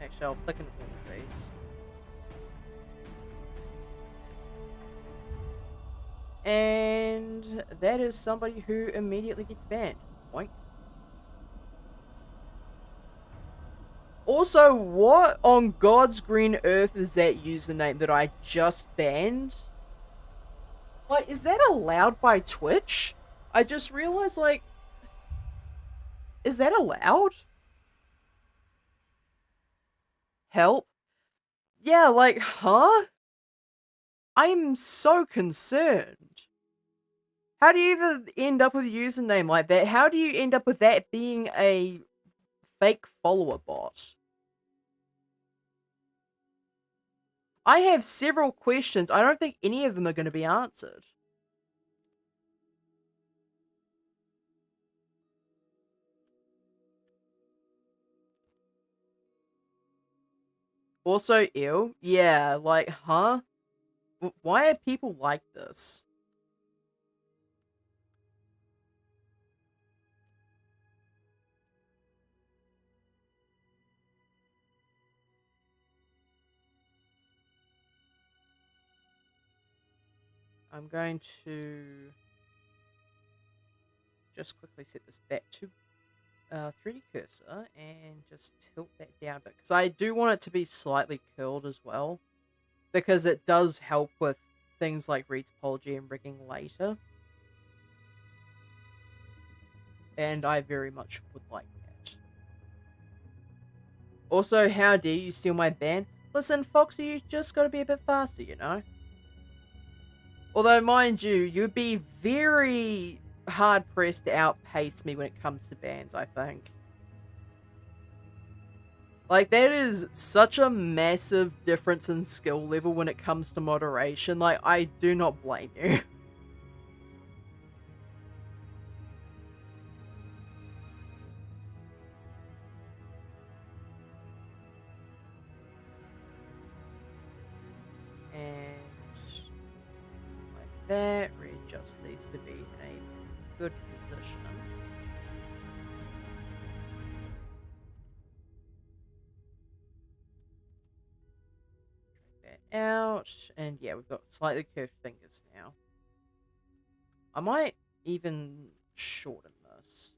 Actually, I'll thicken all of these. And that is somebody who immediately gets banned. Boink. Also, what on God's green earth is that username that I just banned? Like, is that allowed by Twitch? I just realized, like, is that allowed? Help? Yeah, like, huh? I'm so concerned. How do you even end up with a username like that? How do you end up with that being a fake follower bot? I have several questions. I don't think any of them are going to be answered. Also, ew. Yeah, like, huh? Why are people like this? I'm going to just quickly set this back to 3D cursor and just tilt that down a bit, because I do want it to be slightly curled as well, because it does help with things like retopology and rigging later, and I very much would like that. Also, how dare you steal my ban? Listen, Foxy, you just gotta be a bit faster, you know? Although, mind you, you'd be very hard-pressed to outpace me when it comes to bans, I think. Like, that is such a massive difference in skill level when it comes to moderation. Like, I do not blame you. That, readjust these to be in a good position. Drag that out, and yeah, we've got slightly curved fingers now. I might even shorten this.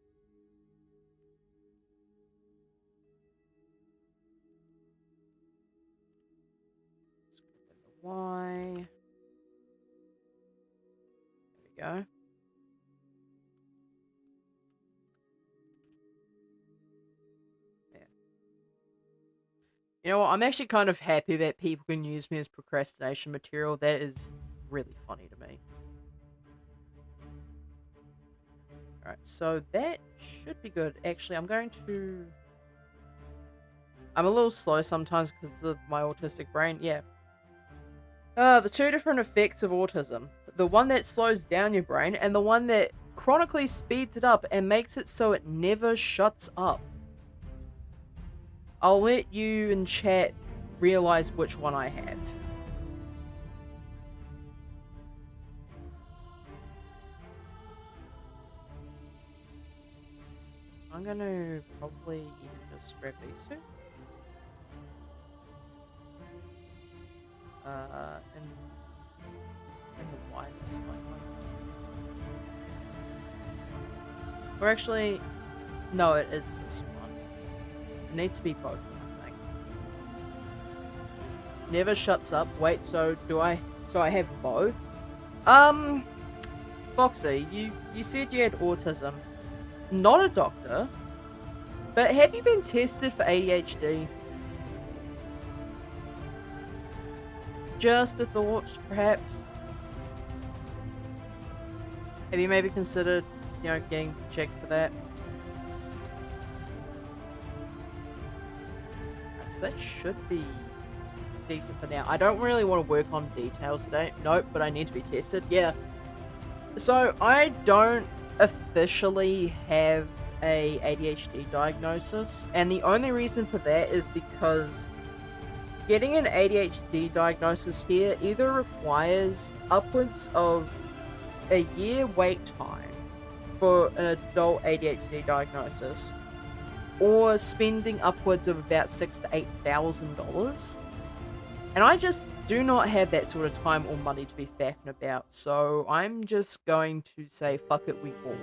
Let's click the Y. Go. Yeah. You know what? I'm actually kind of happy that people can use me as procrastination material. That is really funny to me. Alright, so that should be good. Actually, I'm a little slow sometimes because of my autistic brain. Yeah. The two different effects of autism. The one that slows down your brain and the one that chronically speeds it up and makes it so it never shuts up. I'll let you in chat realize which one I have. I'm gonna probably even just grab these two. And the wireless one. Or actually, no, it is this one. It needs to be both, I think. Never shuts up. Wait, so I have both? Foxy, you said you had autism. Not a doctor, but have you been tested for ADHD? Just a thought, perhaps. Have you maybe considered, getting checked for that? So that should be decent for now. I don't really want to work on details today. Nope, but I need to be tested. Yeah. So I don't officially have a ADHD diagnosis, and the only reason for that is because getting an ADHD diagnosis here either requires upwards of a year wait time for an adult ADHD diagnosis, or spending upwards of about $6,000 to $8,000. And I just do not have that sort of time or money to be faffing about, so I'm just going to say fuck it, we all.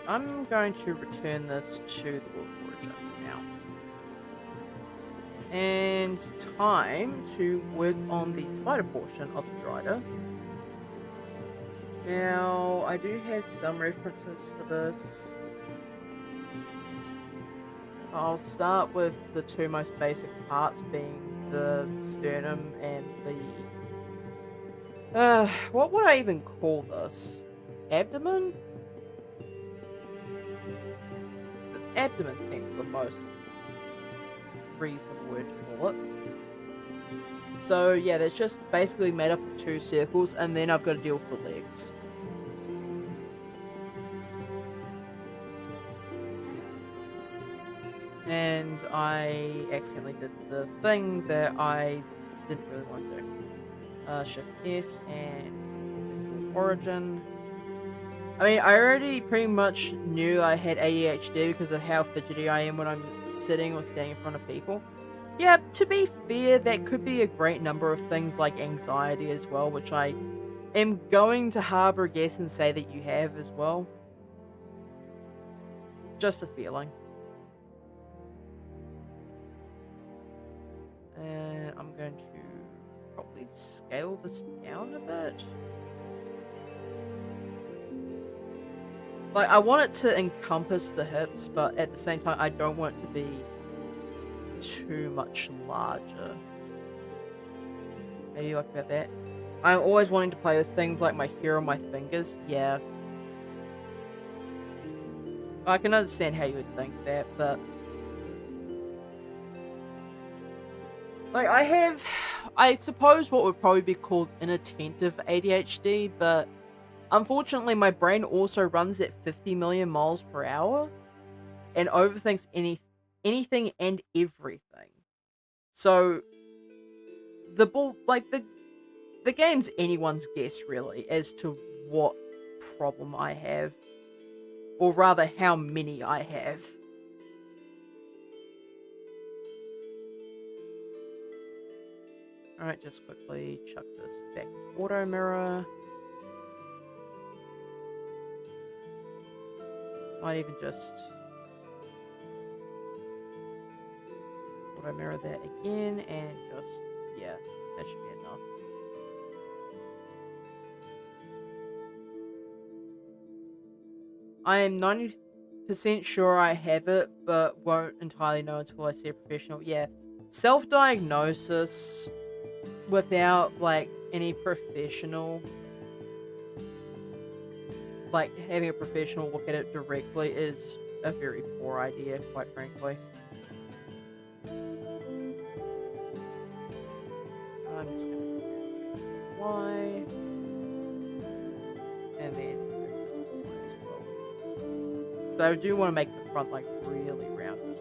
I'm going to return this to the World Origin now. And time to work on the spider portion of the Drider. Now, I do have some references for this. I'll start with the two most basic parts being the sternum and the... what would I even call this? Abdomen? The abdomen seems the most reasonable word to call it. So yeah, that's just basically made up of two circles, and then I've got to deal with the legs. And I accidentally did the thing that I didn't really want to do. Shift S and Origin. I mean, I already pretty much knew I had ADHD because of how fidgety I am when I'm sitting or standing in front of people. Yeah, to be fair, that could be a great number of things like anxiety as well, which I am going to harbor a guess and say that you have as well. Just a feeling. And I'm going to probably scale this down a bit. Like, I want it to encompass the hips, but at the same time, I don't want it to be too much larger. Maybe like about that. I'm always wanting to play with things like my hair on my fingers. Yeah. I can understand how you would think that, but... like, I suppose what would probably be called inattentive ADHD, but unfortunately my brain also runs at 50 million miles per hour and overthinks anything and everything. So the game's anyone's guess really as to what problem I have, or rather how many I have. Alright, just quickly chuck this back to auto mirror. Might even just auto mirror that again and just, yeah, that should be enough. I am 90% sure I have it, but won't entirely know until I see a professional. Yeah, self-diagnosis without, like, any professional, like, having a professional look at it directly is a very poor idea, quite frankly. I'm just going to do Y, and then this Y as well. So I do want to make the front, like, really rounded.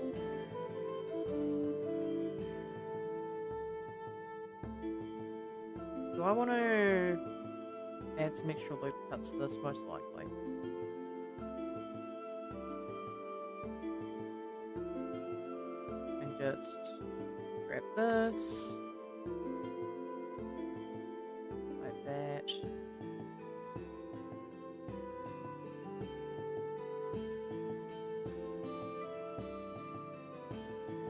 Do I want to add some extra loop cuts to this? Most likely. And just grab this. Like that.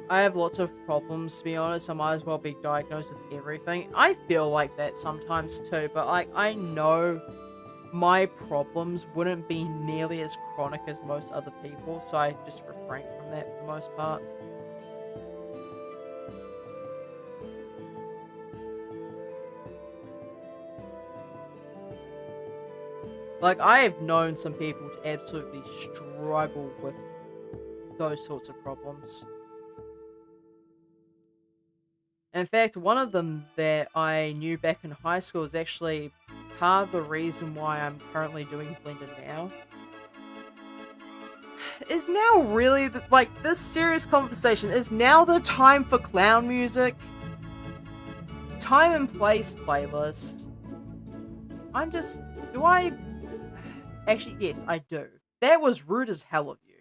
I have lots of problems, to be honest. I might as well be diagnosed with everything. I feel like that sometimes too, but like, I know my problems wouldn't be nearly as chronic as most other people, so I just refrain from that for the most part. Like, I have known some people to absolutely struggle with those sorts of problems. In fact, one of them that I knew back in high school is actually part of the reason why I'm currently doing Blender now. Is now really, like, this serious conversation, is now the time for clown music? Time and place playlist. Do I... Actually, yes, I do. That was rude as hell of you.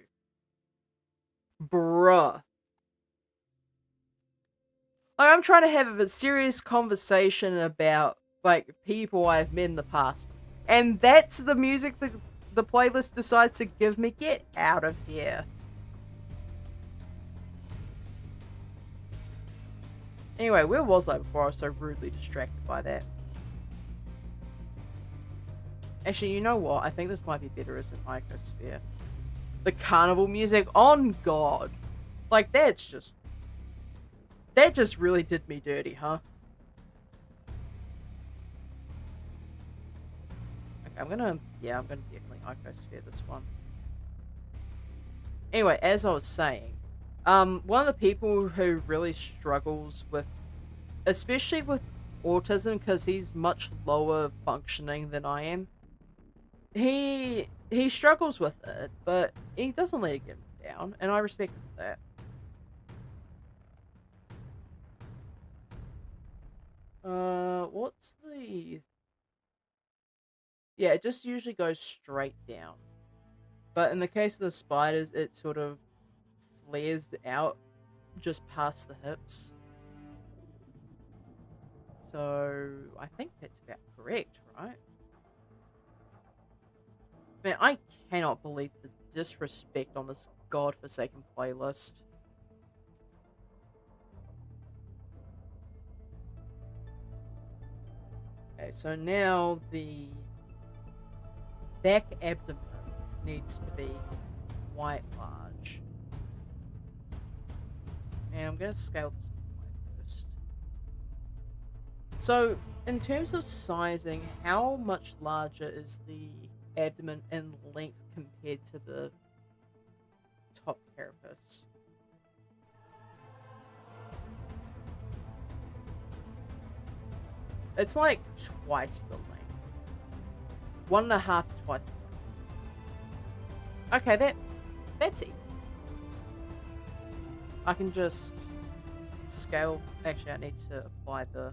Bruh. Like, I'm trying to have a serious conversation about, like, people I've met in the past. And that's the music that the playlist decides to give me. Get out of here. Anyway, where was I before I was so rudely distracted by that? Actually, you know what? I think this might be better as an icosphere. The carnival music, on God. Like, that just really did me dirty, huh? Okay, I'm gonna definitely icosphere this one. Anyway, as I was saying, one of the people who really struggles with, especially with autism, because he's much lower functioning than I am, he struggles with it, but he doesn't let it get him down, and I respect him for that. What's the... Yeah, it just usually goes straight down. But in the case of the spiders, it sort of flares out just past the hips. So, I think that's about correct, right? Man, I cannot believe the disrespect on this godforsaken playlist. Okay, so now the back abdomen needs to be quite large. And I'm going to scale this first. So, in terms of sizing, how much larger is the abdomen in length compared to the top carapace? It's like twice the length. 1.5 twice the length. Okay, that's easy. I can just scale. Actually, I need to apply the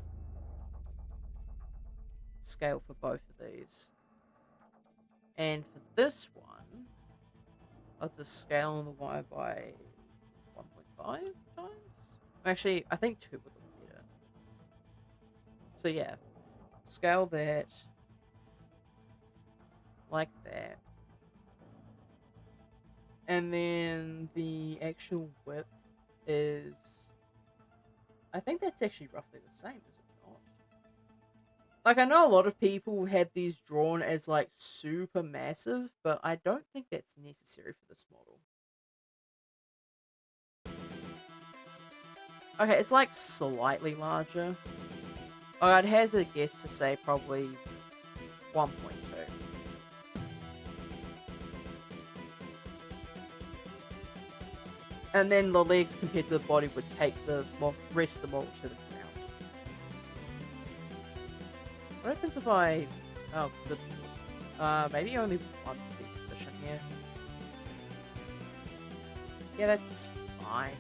scale for both of these. And for this one, I'll just scale on the Y by 1.5 times. Actually, I think 2 would look better. So yeah, scale that like that. And then the actual width is... I think that's actually roughly the same, is it not? Like, I know a lot of people had these drawn as, like, super massive, but I don't think that's necessary for this model. Okay, it's, like, slightly larger. I'd hazard a guess to say probably 1.2. And then the legs compared to the body would take the rest of the model to the ground. What happens if I... Oh, maybe only one would be sufficient here. Yeah, that's fine.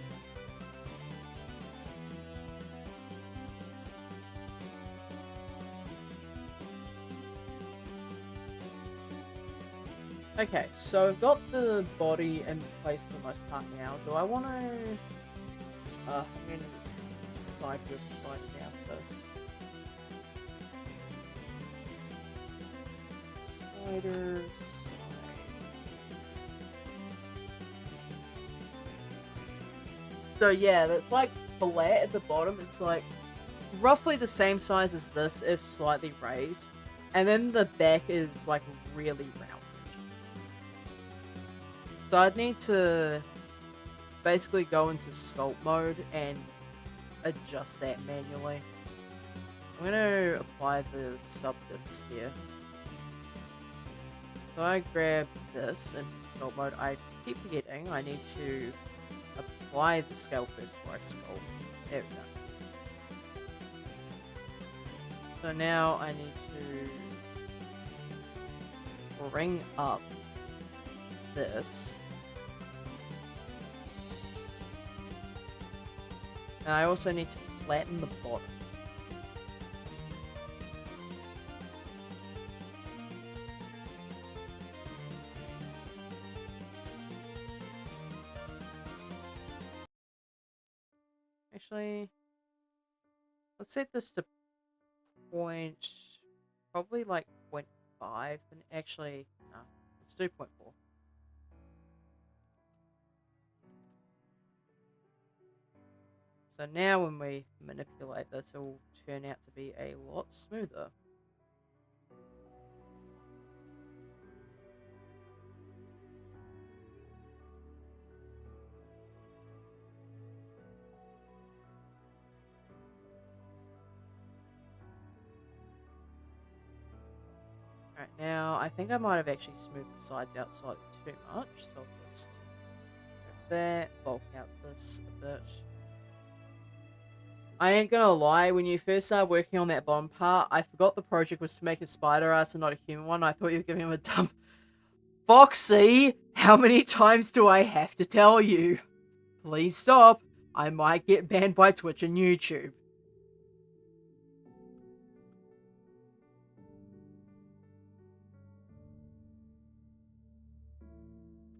Okay, so I've got the body in place for the most part now. Do I want to... I'm going to side view of the spider now first. Spiders... So yeah, that's like flat at the bottom. It's like roughly the same size as this, if slightly raised. And then the back is like really round. So I'd need to basically go into sculpt mode and adjust that manually. I'm going to apply the subdips here. So I grab this into sculpt mode. I keep forgetting I need to apply the scale first before I sculpt. There we go. So now I need to bring up this. And I also need to flatten the bottom. Actually, let's set this to point, probably like 0.5, and actually, no, let's do 0.4. So now when we manipulate this, it will turn out to be a lot smoother. Alright, now I think I might have actually smoothed the sides out slightly too much, so I'll just grab that, bulk out this a bit. I ain't gonna lie, when you first started working on that bottom part, I forgot the project was to make a spider ass and not a human one. I thought you were giving him a dump. Foxy, how many times do I have to tell you? Please stop. I might get banned by Twitch and YouTube.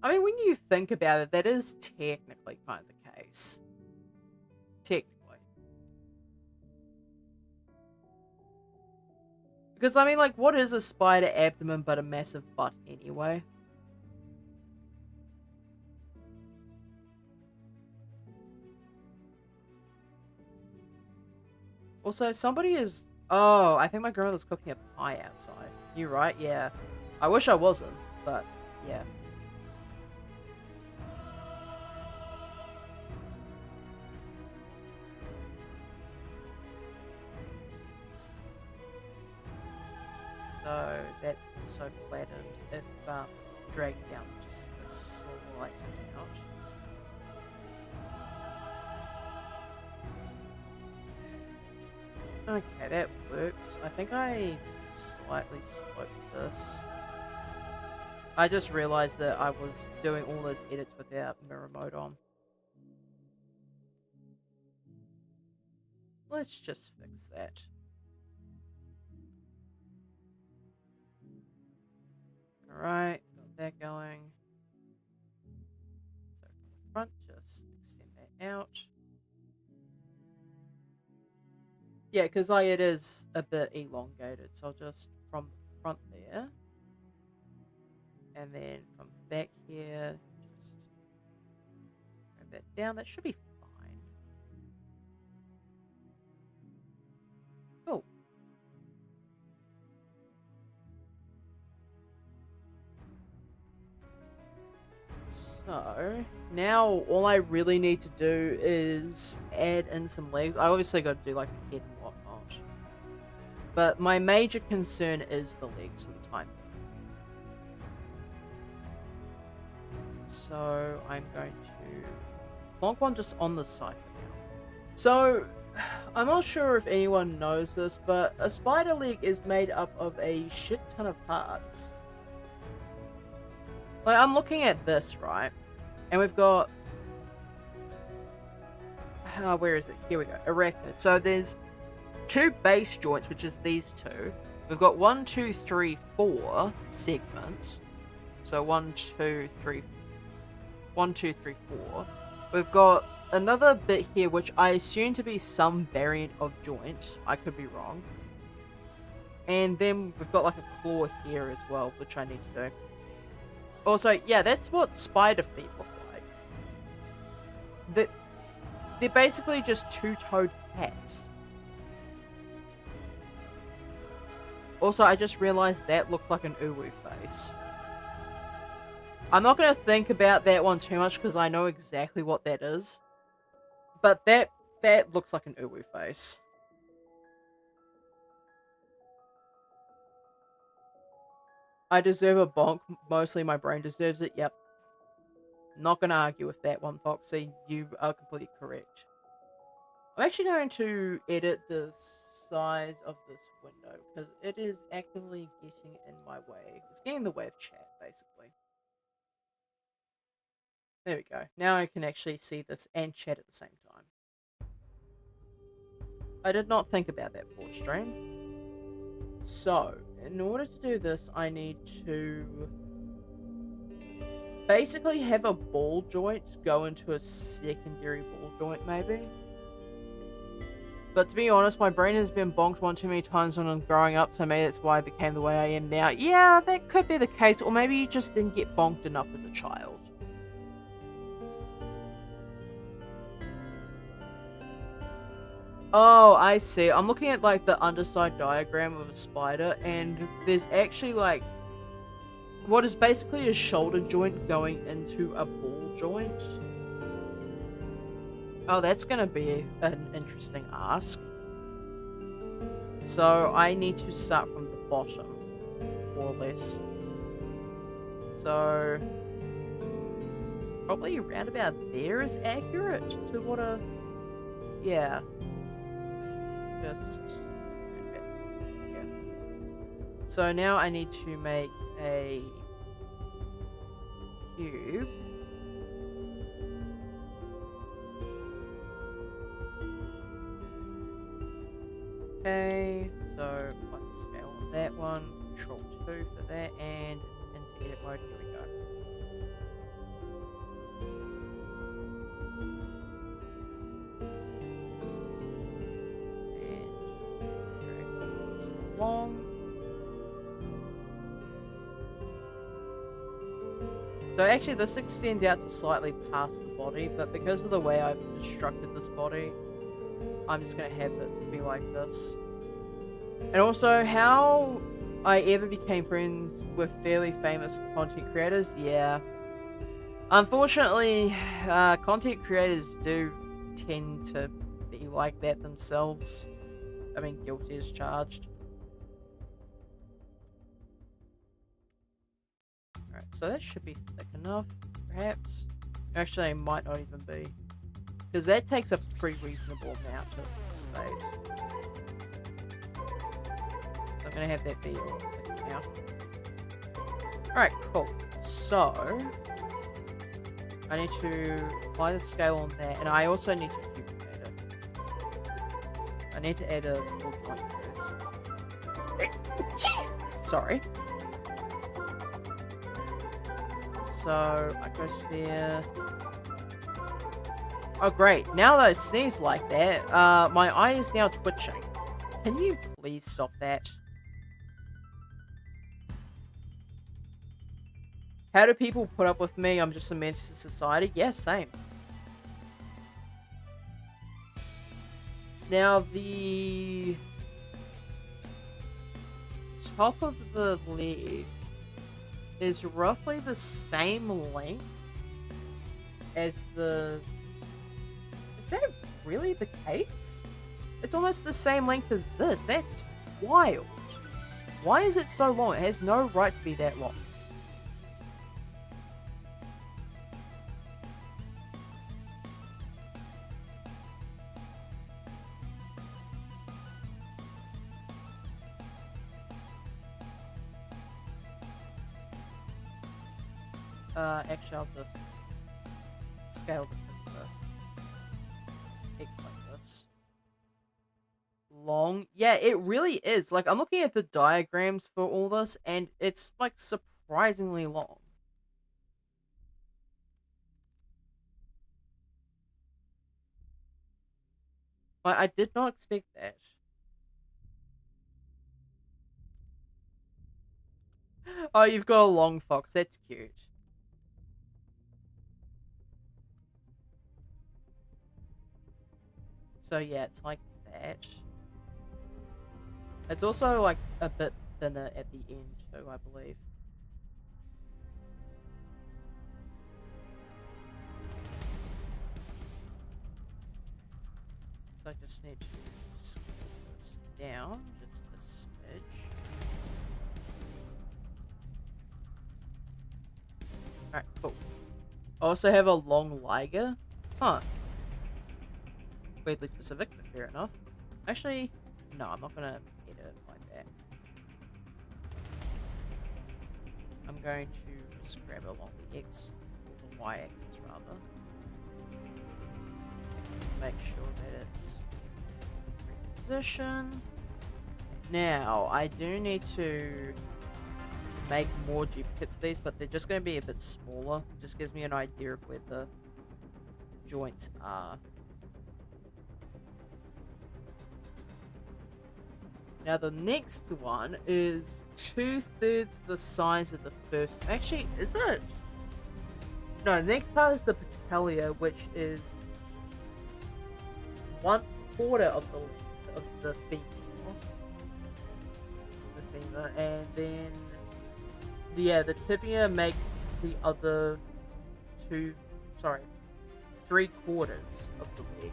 I mean, when you think about it, that is technically kind of the case. Technically. Because, I mean, like, what is a spider abdomen but a massive butt anyway? Also, somebody is... Oh, I think my grandmother's cooking a pie outside. You're right, yeah. I wish I wasn't, but, yeah. So that's also flattened if dragged down just a slight amount. Okay, that works. I think I slightly sloped this. I just realized that I was doing all those edits without mirror mode on. Let's just fix that. Alright, got that going. So from the front, just extend that out. Yeah, because like it is a bit elongated, so I'll just from the front there, and then from back here, just grab that down. That should be fine. Cool. So now all I really need to do is add in some legs. I obviously got to do like the head and whatnot, but my major concern is the legs for the time being. So I'm going to plonk one just on the side for now. So I'm not sure if anyone knows this, but a spider leg is made up of a shit ton of parts. Like, I'm looking at this, right? And we've got... where is it? Here we go. Arachnid. So there's 2 base joints, which is these 2. We've got 1, 2, 3, 4 segments. So 1, 2, 3... 1, 2, 3, 4. We've got another bit here, which I assume to be some variant of joint. I could be wrong. And then we've got like a claw here as well, which I need to do. Also, yeah, that's what spider feet look like. They're basically just 2-toed cats. Also, I just realized that looks like an uwu face. I'm not going to think about that one too much because I know exactly what that is. But that looks like an uwu face. I deserve a bonk. Mostly my brain deserves it. Yep. Not gonna argue with that one, Foxy. You are completely correct. I'm actually going to edit the size of this window because it is actively getting in my way. It's getting in the way of chat, basically. There we go. Now I can actually see this and chat at the same time. I did not think about that for stream. So, in order to do this, I need to basically have a ball joint go into a secondary ball joint, maybe. But to be honest, my brain has been bonked one too many times when I'm growing up, so maybe that's why I became the way I am now. Yeah, that could be the case, or maybe you just didn't get bonked enough as a child. Oh, I see. I'm looking at, like, the underside diagram of a spider, and there's actually, like, what is basically a shoulder joint going into a ball joint. Oh, that's gonna be an interesting ask. So, I need to start from the bottom, more or less. So, probably around about there is accurate to what a... Yeah. Just... Yeah. So now I need to make a cube. Okay, so let's scale on that one, Control 2 for that, and into edit mode, here we go. And drag this along. So actually this extends out to slightly past the body, but because of the way I've constructed this body, I'm just going to have it be like this. And also, how I ever became friends with fairly famous content creators, yeah. Unfortunately, content creators do tend to be like that themselves. I mean, guilty as charged. Alright, so that should be thick enough, perhaps. Actually, it might not even be. Because that takes a pretty reasonable amount of space. So I'm going to have that be all thick now. Alright, cool. So, I need to apply the scale on that, and I also need to duplicate it. I need to add a little joint first. Sorry. So, I go sphere. Oh great, now that I sneeze like that, my eye is now twitching. Can you please stop that? How do people put up with me? I'm just a menace to society? Yeah, same. Now the top of the leg is roughly the same length as the... Is that really the case? It's almost the same length as this. That's wild. Why is it so long? It has no right to be that long. Actually, I'll just scale this into X like this. Long? Yeah, it really is. Like, I'm looking at the diagrams for all this, and it's, like, surprisingly long. I did not expect that. Oh, you've got a long fox. That's cute. So yeah, it's like that. It's also like a bit thinner at the end too, I believe. So I just need to scale this down just a smidge. Alright, cool. I also have a long liger. Huh. Weirdly specific, but fair enough. Actually, no, I'm not gonna edit it like that. I'm going to just grab it along the X, or the Y axis rather. Make sure that it's in position. Now, I do need to make more duplicates of these, but they're just going to be a bit smaller. Just gives me an idea of where the joints are. Now the next one is 2/3 the size of the first. Actually, is it? No, the next part is the patelia, which is 1/4 of the length of the femur. And then the tibia makes the other 3/4 of the leg.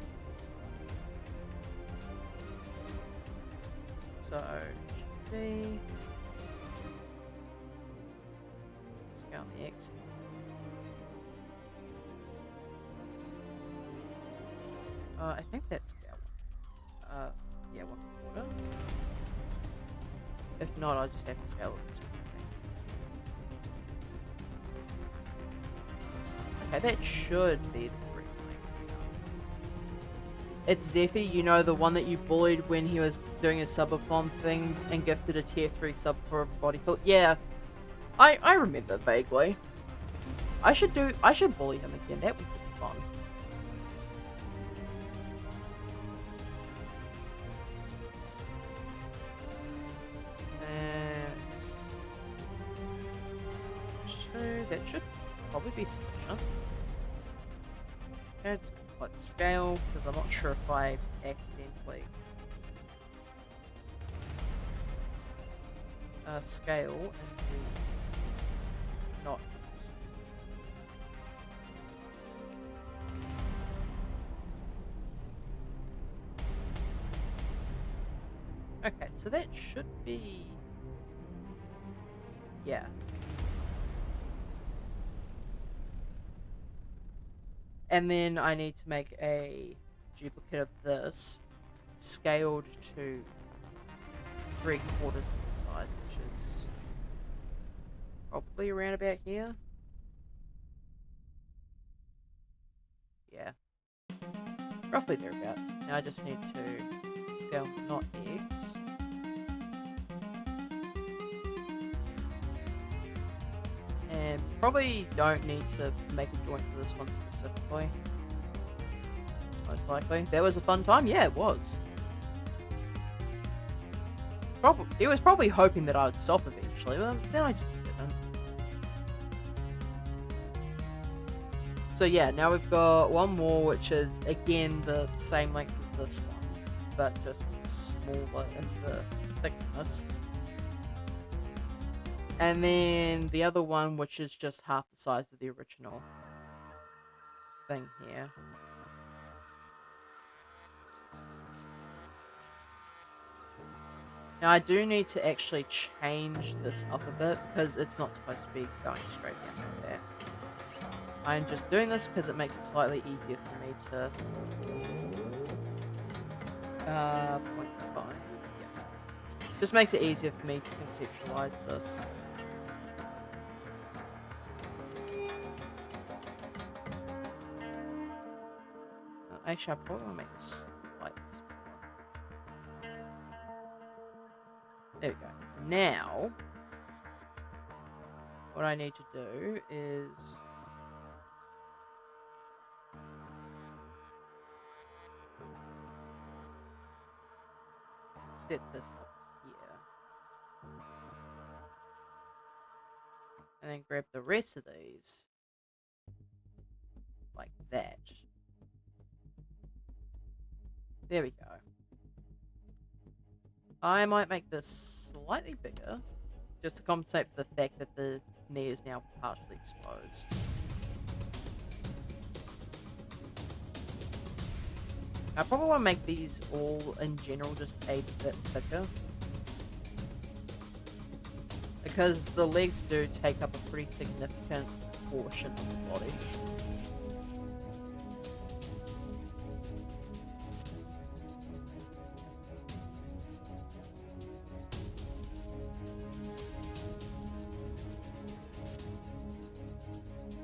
So should be scale on the X. I think that's scale one. Yeah, 1/4. If not, I'll just have to scale it this way. Okay, that should be the correct length. It's Zephy, you know, the one that you bullied when he was doing his subathon thing and gifted a tier 3 sub for a body build. Yeah, I remember vaguely. I should bully him again. That would be fun. That should probably be sufficient. Let's click scale, because I'm not sure if I accidentally scale into not this. Okay, so that should be, yeah. And then I need to make a duplicate of this, scaled to 3/4 of the side, which is probably around about here. Yeah. Roughly thereabouts. Now I just need to scale not X. And probably don't need to make a joint for this one specifically. Most likely. That was a fun time? Yeah, it was. He was probably hoping that I would stop eventually, but then I just didn't. So yeah, now we've got one more, which is again the same length as this one, but just smaller in the thickness. And then the other one, which is just half the size of the original thing here. Now I do need to actually change this up a bit because it's not supposed to be going straight down like that. I'm just doing this because it makes it slightly easier for me to 0.5. Yeah. Just makes it easier for me to conceptualize this. Actually, I probably want to make this slightly smaller. There we go. Now, what I need to do is set this up here. And then grab the rest of these like that. There we go. I might make this slightly bigger, just to compensate for the fact that the knee is now partially exposed. I probably want to make these all, in general, just a bit thicker. Because the legs do take up a pretty significant portion of the body.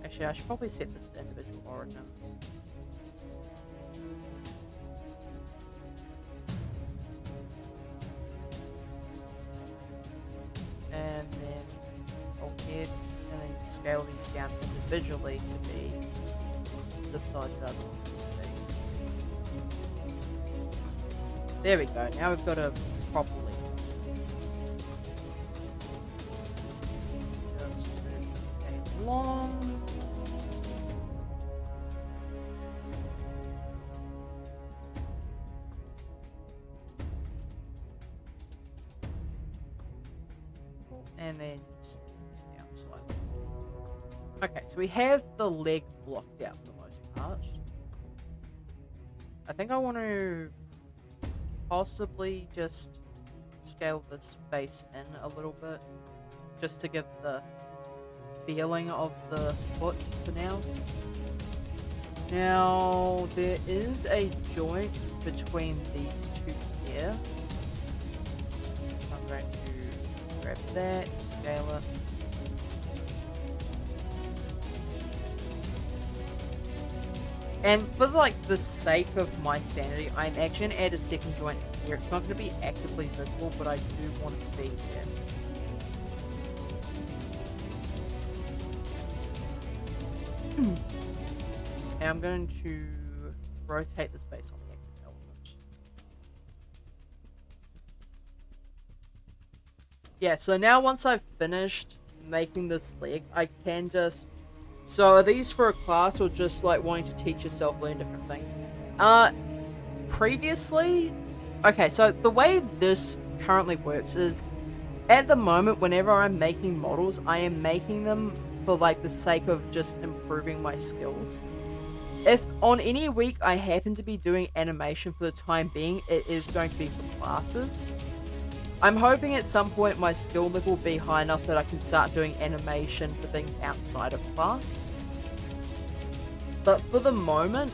Actually, I should probably set this to individual origins. And then heads, and then scale these down individually to be the size that I want them to be. There we go, now we've got a properly. Just move this along. And then just this down slightly. Okay, so we have the leg blocked out for the most part. I think I want to possibly just scale this face in a little bit, just to give the feeling of the foot for now. Now, there is a joint between these two here. I'm going to grab that, scale it. And for like the sake of my sanity, I'm actually going to add a second joint here. It's not going to be actively visible, but I do want it to be there. And I'm going to rotate this based on the active element. Yeah, so now once I've finished making this leg, I can just... So are these for a class or just like wanting to teach yourself, learn different things? Previously... Okay, so the way this currently works is, at the moment, whenever I'm making models, I am making them for like the sake of just improving my skills. If on any week I happen to be doing animation for the time being, it is going to be for classes. I'm hoping at some point my skill level will be high enough that I can start doing animation for things outside of class. But for the moment,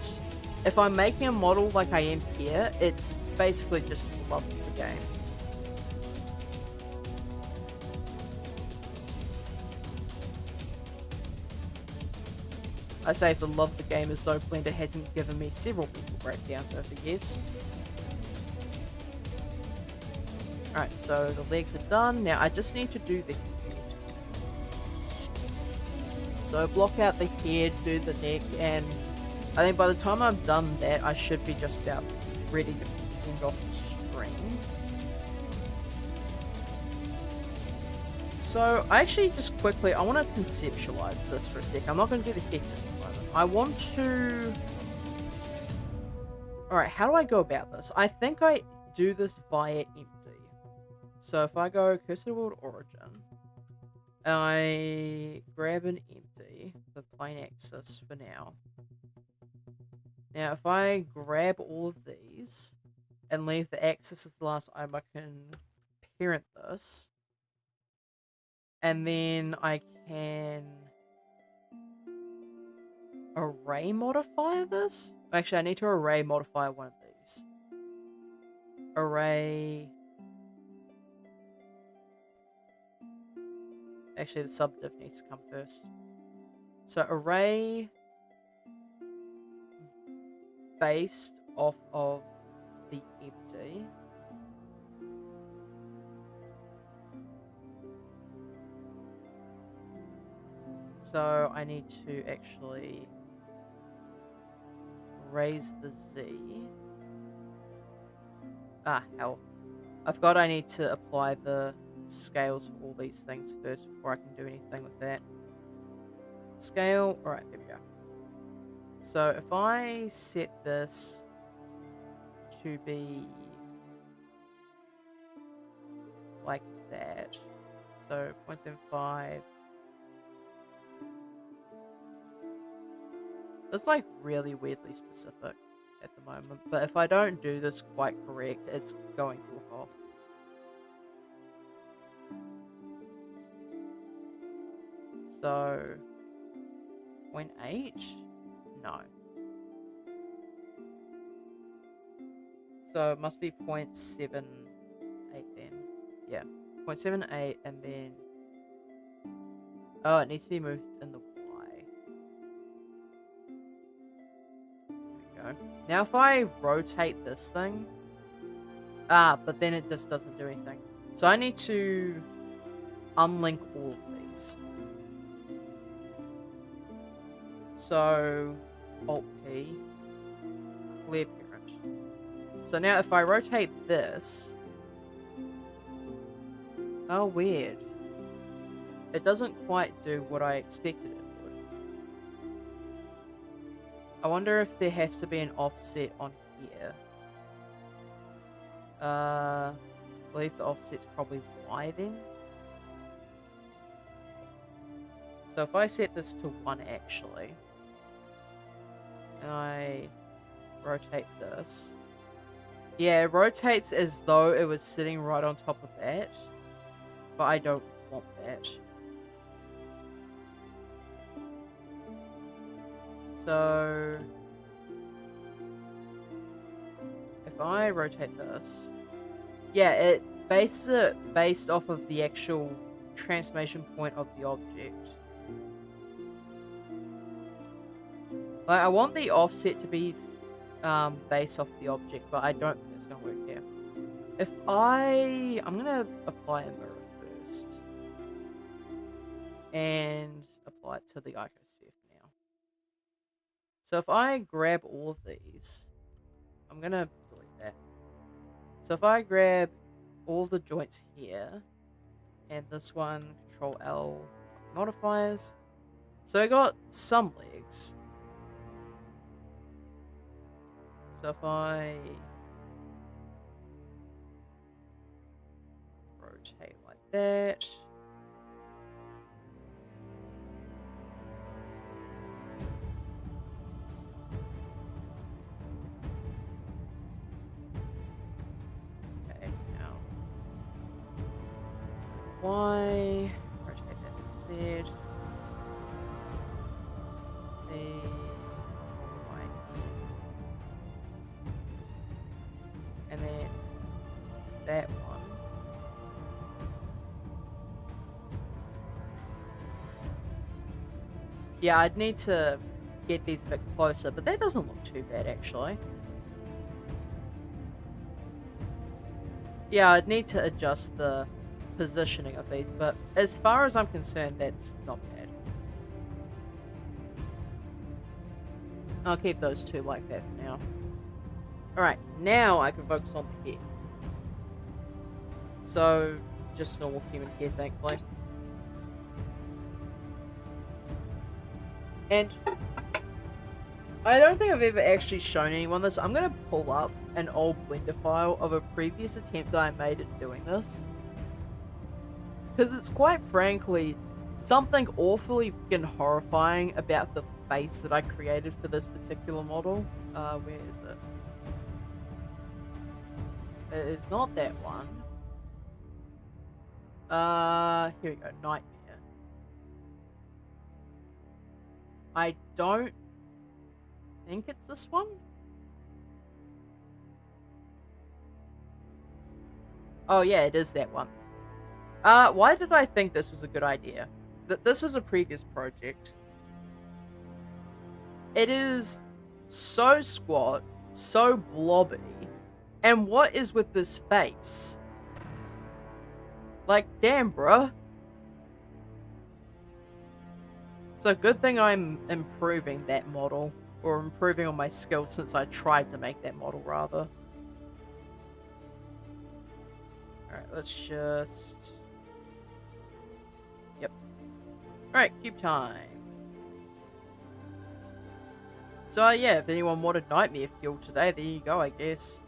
if I'm making a model like I am here, it's basically just love of the game. I say for love of the game as though Blender hasn't given me several mental breakdowns over the years. Alright, so the legs are done. Now I just need to do the head. So block out the head, do the neck, and I think by the time I've done that, I should be just about ready to end off the string. So I actually just quickly, I want to conceptualize this for a sec. I'm not going to do the head just a moment. I want to... Alright, how do I go about this? I think I do this via empty. So if I go cursor to world origin, I grab an empty, the plane axis for now. Now if I grab all of these and leave the axis as the last item, I can parent this. And then I can array modify this. Actually, I need to array modify one of these. Array. Actually, the subdiv needs to come first. So array based off of the empty. So I need to actually raise the Z. Ah, hell. I forgot I need to apply the scales for all these things first before I can do anything with that. Scale. Alright, there we go. So if I set this to be like that. So 0.75. It's like really weirdly specific at the moment, but if I don't do this quite correct, it's going to look off. So 0.8? No. So it must be 0.78 then. Yeah. 0.78 and then... Oh, it needs to be moved in the Y. There we go. Now if I rotate this thing... Ah, but then it just doesn't do anything. So I need to unlink all of these. So, Alt-P, clear parent. So now if I rotate this... Oh, weird. It doesn't quite do what I expected it would. I wonder if there has to be an offset on here. I believe the offset's probably Y then. So if I set this to 1 actually, and I rotate this, yeah, it rotates as though it was sitting right on top of that, but I don't want that. So if I rotate this, yeah, it bases it based off of the actual transformation point of the object. Like, I want the offset to be based off the object, but I don't think it's going to work here. If I'm going to apply a mirror first. And apply it to the icosphere now. So if I grab all of these, I'm going to delete that. So if I grab all the joints here, and this one, Control L modifiers. So I got some legs. So if I rotate like that. Okay, now Y, rotate that to Z. And then that one. Yeah, I'd need to get these a bit closer, but that doesn't look too bad actually. Yeah, I'd need to adjust the positioning of these, but as far as I'm concerned, that's not bad. I'll keep those two like that for now. Alright, now I can focus on the head. So, just normal human head, thankfully. And I don't think I've ever actually shown anyone this. I'm going to pull up an old Blender file of a previous attempt that I made at doing this. Because it's quite frankly something awfully fucking horrifying about the face that I created for this particular model. Where is it? It's not that one. Here we go, Nightmare. I don't think it's this one. Oh yeah, it is that one. Why did I think this was a good idea? This was a previous project. It is so squat, so blobby, and what is with this face? Like, damn, bruh. It's a good thing I'm improving that model, or improving on my skills since I tried to make that model, rather. Alright, let's just... Yep. Alright, cube time. So, yeah, if anyone wanted Nightmare Fuel today, there you go, I guess.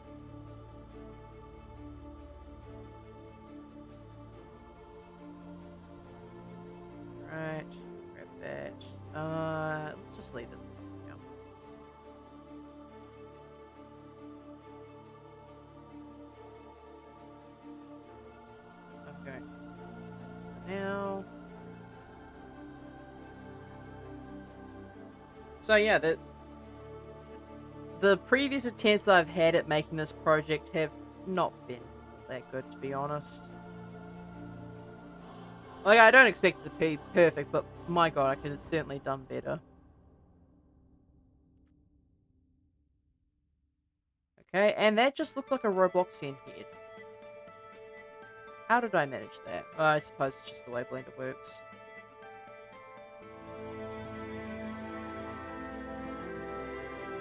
Right, grab that. Let's just leave it now. Okay. So now... So yeah, the previous attempts that I've had at making this project have not been that good, to be honest. Like, I don't expect it to be perfect, but my god, I could have certainly done better. Okay, and that just looks like a Robloxian head. How did I manage that? I suppose it's just the way Blender works.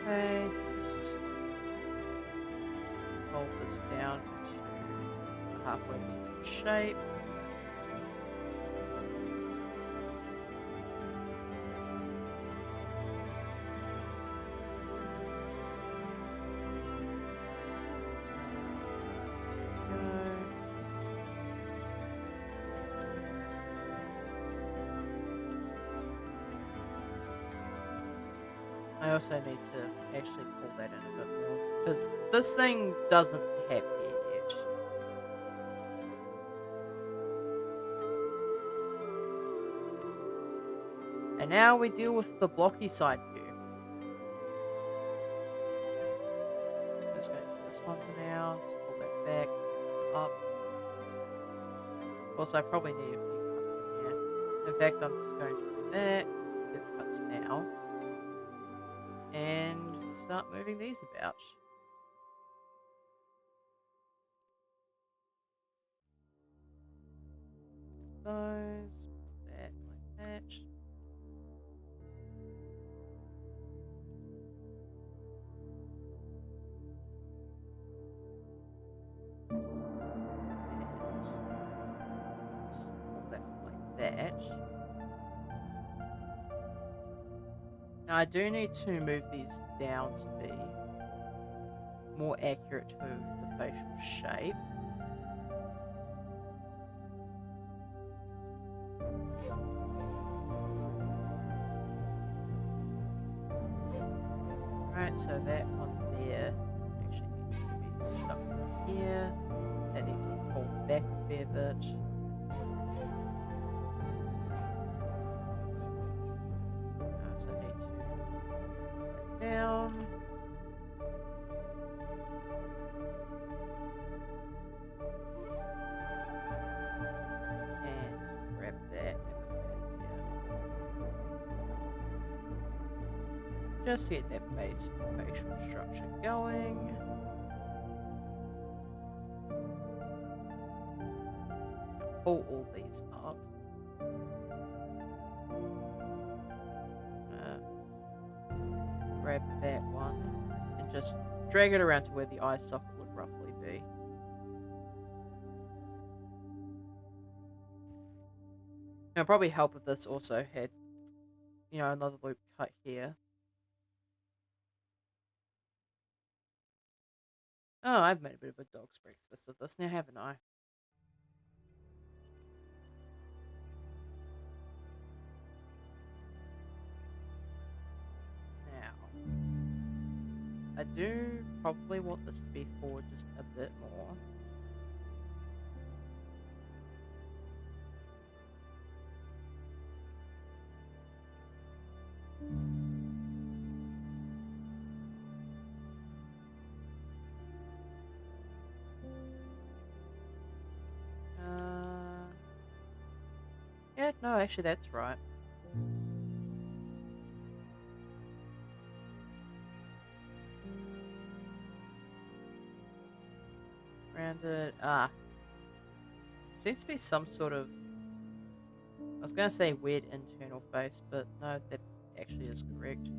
Okay, just hold this down to a halfway decent shape. I also need to actually pull that in a bit more, because this thing doesn't have hair yet. And now we deal with the blocky side view. Just going to do this one for now. Let's pull that back, up. Also, I probably need a few cuts in here. In fact, I'm just going to do that, get the cuts now, and start moving these about. Those, that, like that. Just pull that like that. Now I do need to move these down to be more accurate to the facial shape. Right, so that one there actually needs to be stuck in here. That needs to be pulled back a fair bit. So I need to pull that down. And grab that and put that there. Just to get that basic facial structure going. Pull all these up. Grab that one and just drag it around to where the eye socket would roughly be. It'll probably help if this also had, you know, another loop cut here. Oh, I've made a bit of a dog's breakfast of this now, haven't I? I do probably want this to be forward just a bit more. Yeah, no, actually that's right. Rounded, seems to be some sort of, I was gonna say weird internal face, but no, that actually is correct.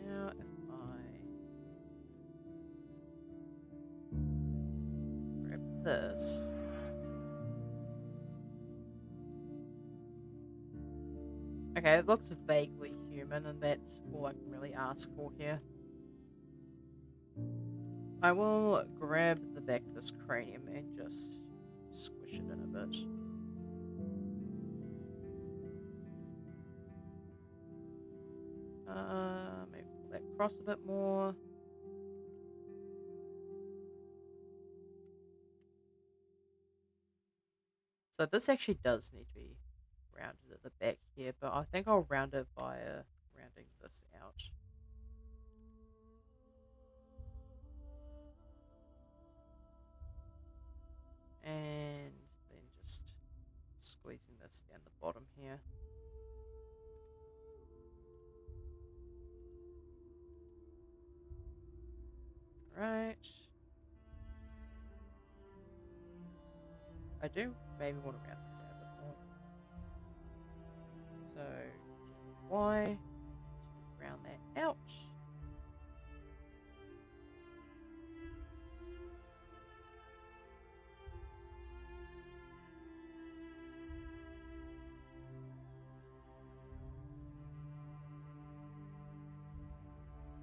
Now if I grab this, okay, it looks vaguely human, and that's all I can really ask for here. I will grab the back of this cranium and just squish it in a bit. Maybe pull that across a bit more. So this actually does need to be rounded at the back here, but I think I'll round it via rounding this out. And then just squeezing this down the bottom here. Right. I do maybe want to round this out a bit more. So, Y, round that out.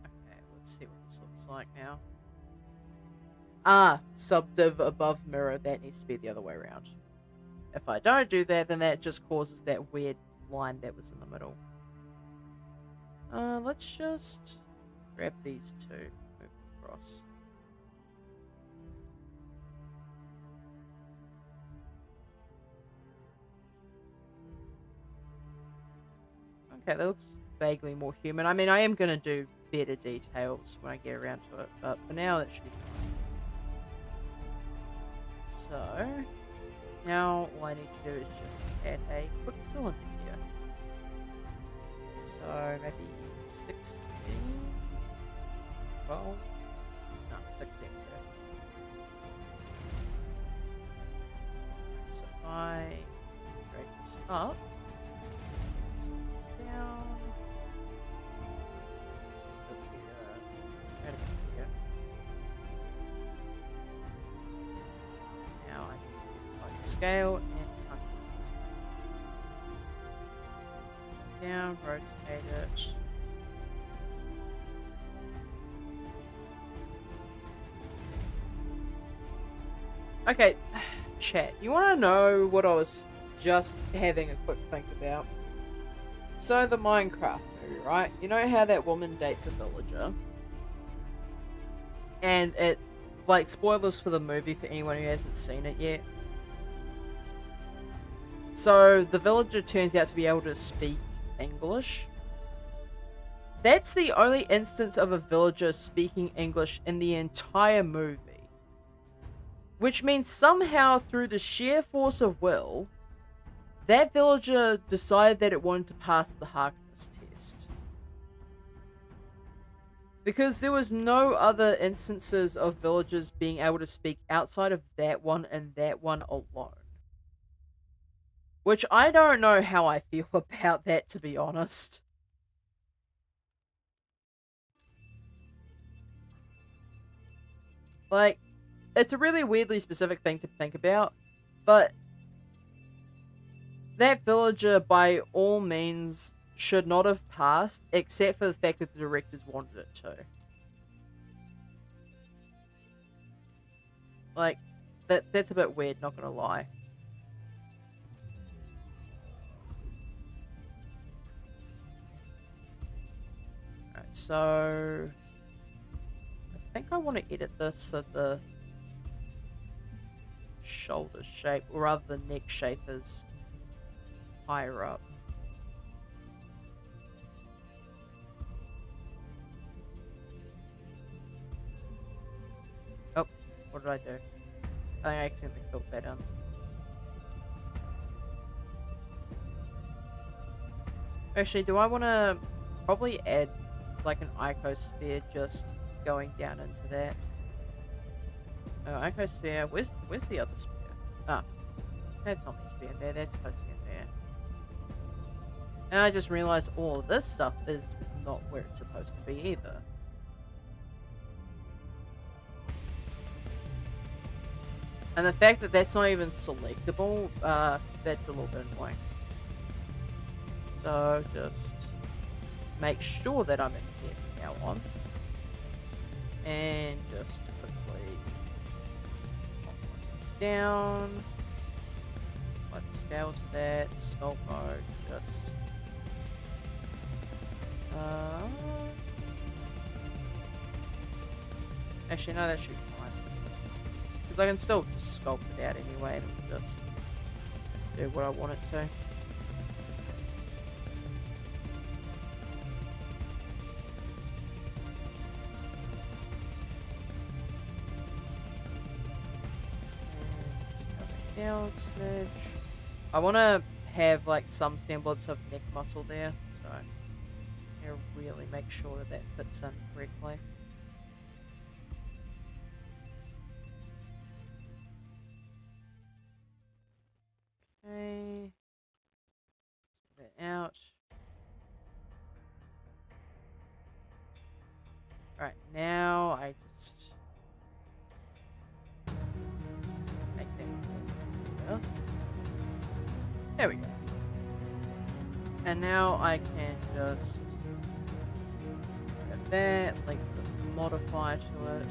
Okay, let's see what this looks like now. Ah, subdiv above mirror, that needs to be the other way around. If I don't do that, then that just causes that weird line that was in the middle. Let's just grab these two, move them across. Okay, that looks vaguely more human. I mean, I am going to do better details when I get around to it, but for now, that should be fine. So, now all I need to do is just add a quick cylinder here. So, maybe 16? Well, no, 16 there. So if I drag this up, slow this down, so over here, right about here. Now I can like scale and tuck this down, rotate it. Okay, chat, you want to know what I was just having a quick think about? So the Minecraft movie, right? You know how that woman dates a villager? And it, like, spoilers for the movie for anyone who hasn't seen it yet. So the villager turns out to be able to speak English. That's the only instance of a villager speaking English in the entire movie. Which means somehow, through the sheer force of will, that villager decided that it wanted to pass the Harkness test. Because there was no other instances of villagers being able to speak outside of that one and that one alone. Which I don't know how I feel about that, to be honest. Like, it's a really weirdly specific thing to think about, but that villager, by all means, should not have passed, except for the fact that the directors wanted it to. Like, that's a bit weird, not gonna lie. Alright, so I think I want to edit this so the shoulder shape, or rather the neck shape, is higher up. Oh, what did I do? I think I accidentally filled that in. Actually, do I want to probably add like an icosphere just going down into that? Oh, icosphere. Where's the other sphere? Ah, that's not meant to be in there. That's supposed to be in there. And I just realized all of this stuff is not where it's supposed to be either. And the fact that that's not even selectable, that's a little bit annoying. So just make sure that I'm in here from now on. And just quickly pop this down. Let's scale to that. Sculpt mode, just actually no, that should be fine. Because I can still just sculpt it out anyway and just do what I want it to. Down smidge. I want to have like some semblance of neck muscle there, so I really make sure that that fits in correctly. Okay, sort that out. Right now, I just make that clear. There we go. And now I can just add that, like the modifier to it.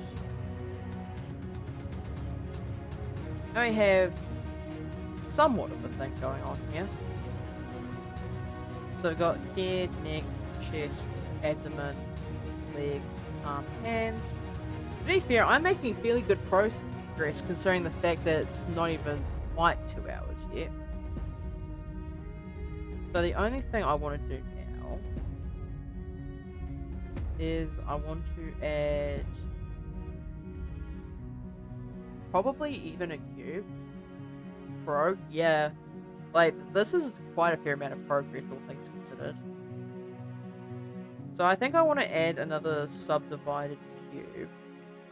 Now we have somewhat of a thing going on here. So we've got head, neck, chest, abdomen, legs, arms, hands. To be fair, I'm making fairly good progress considering the fact that it's not even quite 2 hours yet. So the only thing I want to do now is I want to add probably even a cube. Yeah. Like, this is quite a fair amount of progress, all things considered. So I think I want to add another subdivided cube.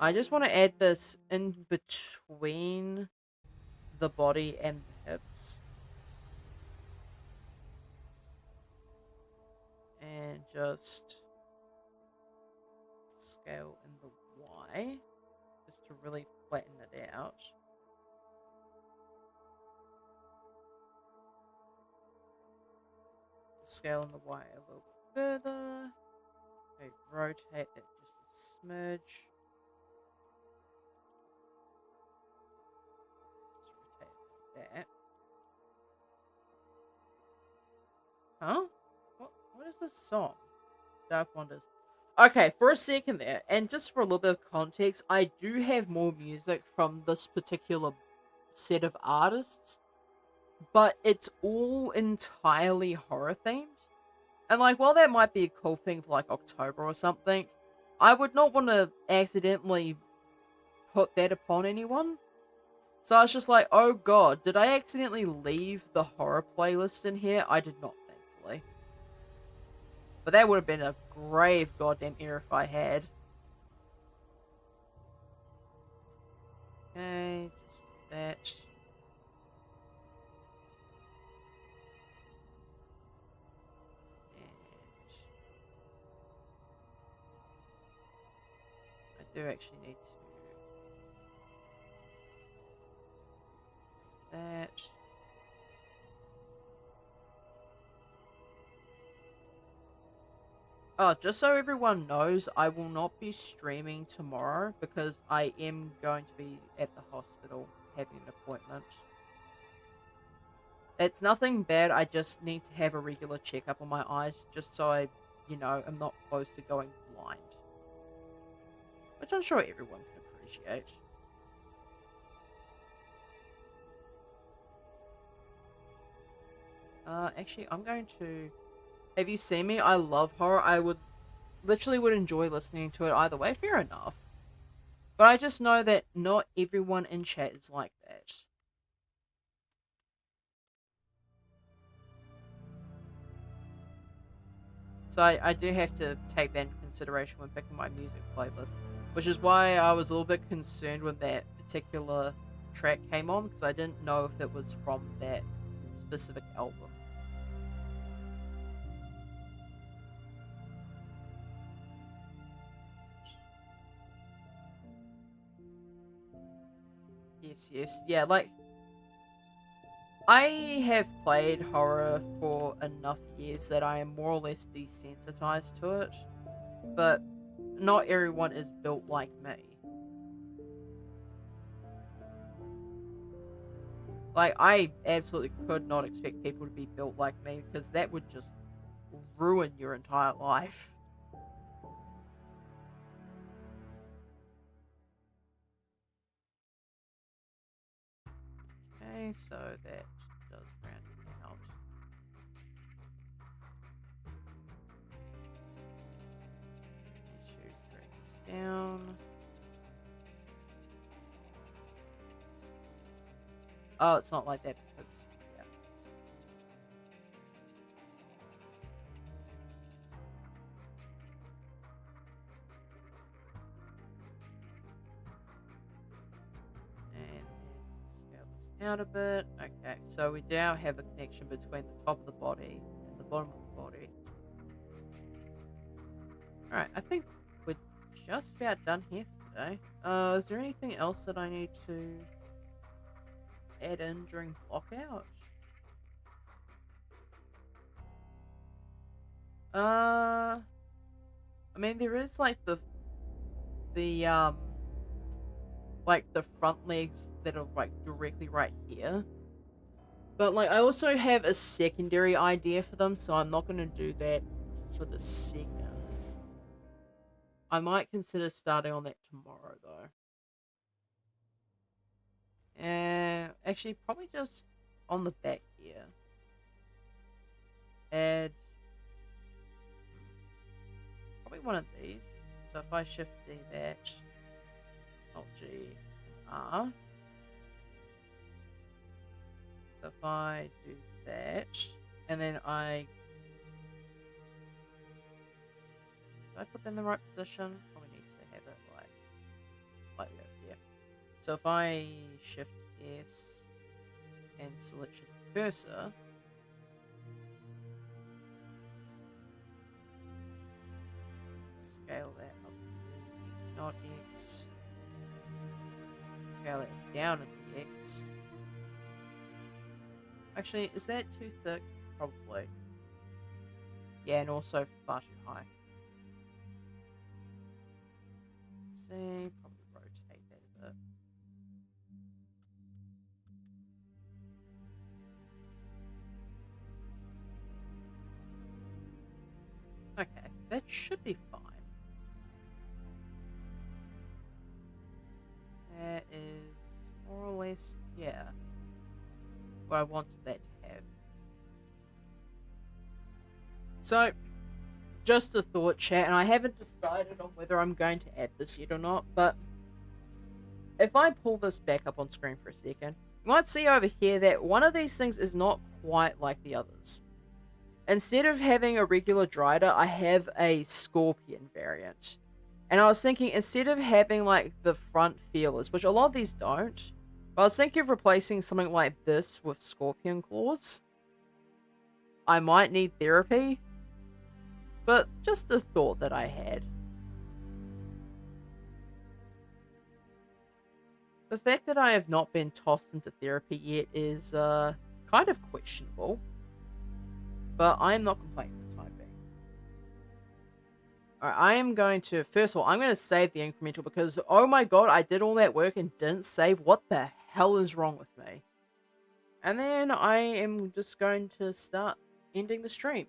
I just want to add this in between the body and the hips. And just scale in the Y, just to really flatten it out. Scale in the Y a little bit further. Okay, rotate it just a smidge. Just rotate like that. Huh? What is this song? Dark Wonders. Okay, for a second there, and just for a little bit of context, I do have more music from this particular set of artists, but it's all entirely horror themed. And like, while that might be a cool thing for like October or something, I would not want to accidentally put that upon anyone. So I was just like, oh god, did I accidentally leave the horror playlist in here? I did not, thankfully. But that would have been a grave goddamn error if I had. Okay, just that. And I do actually need to that. Oh, just so everyone knows, I will not be streaming tomorrow because I am going to be at the hospital having an appointment. It's nothing bad, I just need to have a regular checkup on my eyes just so I, am not close to going blind. Which I'm sure everyone can appreciate. Actually, I'm going to... Have you seen me? I love horror. I would enjoy listening to it either way. Fair enough. But I just know that not everyone in chat is like that. So I do have to take that into consideration when picking my music playlist. Which is why I was a little bit concerned when that particular track came on, because I didn't know if it was from that specific album. Yes. Yeah, like, I have played horror for enough years that I am more or less desensitized to it, but not everyone is built like me. Like, I absolutely could not expect people to be built like me, because that would just ruin your entire life. Okay, so that's does round out. Need to drag this down. Oh, it's not like that because, yeah. And scale this out a bit. Okay, so we now have a connection between the top of the body and the bottom of the body. Alright, I think we're just about done here for today. Is there anything else that I need to add in during blockout? I mean, there is like the like the front legs that are like directly right here. But like I also have a secondary idea for them, so I'm not gonna do that for the second. I might consider starting on that tomorrow though. Actually probably just on the back here. Add probably one of these. So if I shift D that, Alt G and R. So if I do that, and then I put them in the right position? Probably need to have it like slightly over here. So if I shift S and select the cursor, scale that up to not X, scale it down in the X. Actually, is that too thick? Probably. Yeah, and also far too high. See, probably rotate that a bit. Okay, that should be fine. That is more or less, yeah, what I wanted that to have. So, just a thought, chat, and I haven't decided on whether I'm going to add this yet or not, but if I pull this back up on screen for a second, you might see over here that one of these things is not quite like the others. Instead of having a regular Dryder, I have a Scorpion variant. And I was thinking, instead of having like the front feelers, which a lot of these don't, but I was thinking of replacing something like this with Scorpion claws. I might need therapy, but just a thought that I had. The fact that I have not been tossed into therapy yet is kind of questionable, but I am not complaining for the time being. Alright, I am going to, first of all, I'm going to save the incremental because, oh my god, I did all that work and didn't save. What the hell is wrong with me? And then I am just going to start ending the stream.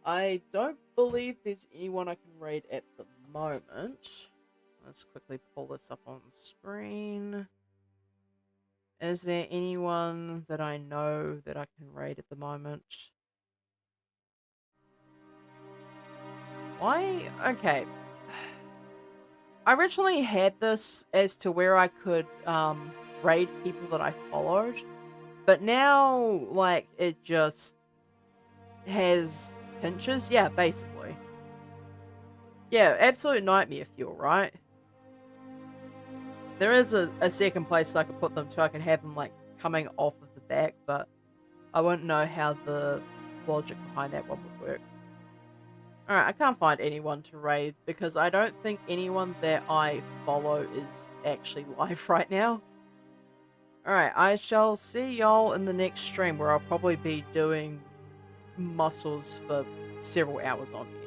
I don't believe there's anyone I can raid at the moment. Let's quickly pull this up on screen. Is there anyone that I know that I can raid at the moment? Why? Okay. I originally had this as to where I could raid people that I followed. But now, like, it just has pinches. Yeah, basically. Yeah, Absolute Nightmare Fuel, right? There is a second place I could put them so I can have them, like, coming off of the back, but I wouldn't know how the logic behind that one would work. Alright, I can't find anyone to raid because I don't think anyone that I follow is actually live right now. Alright, I shall see y'all in the next stream where I'll probably be doing muscles for several hours on end.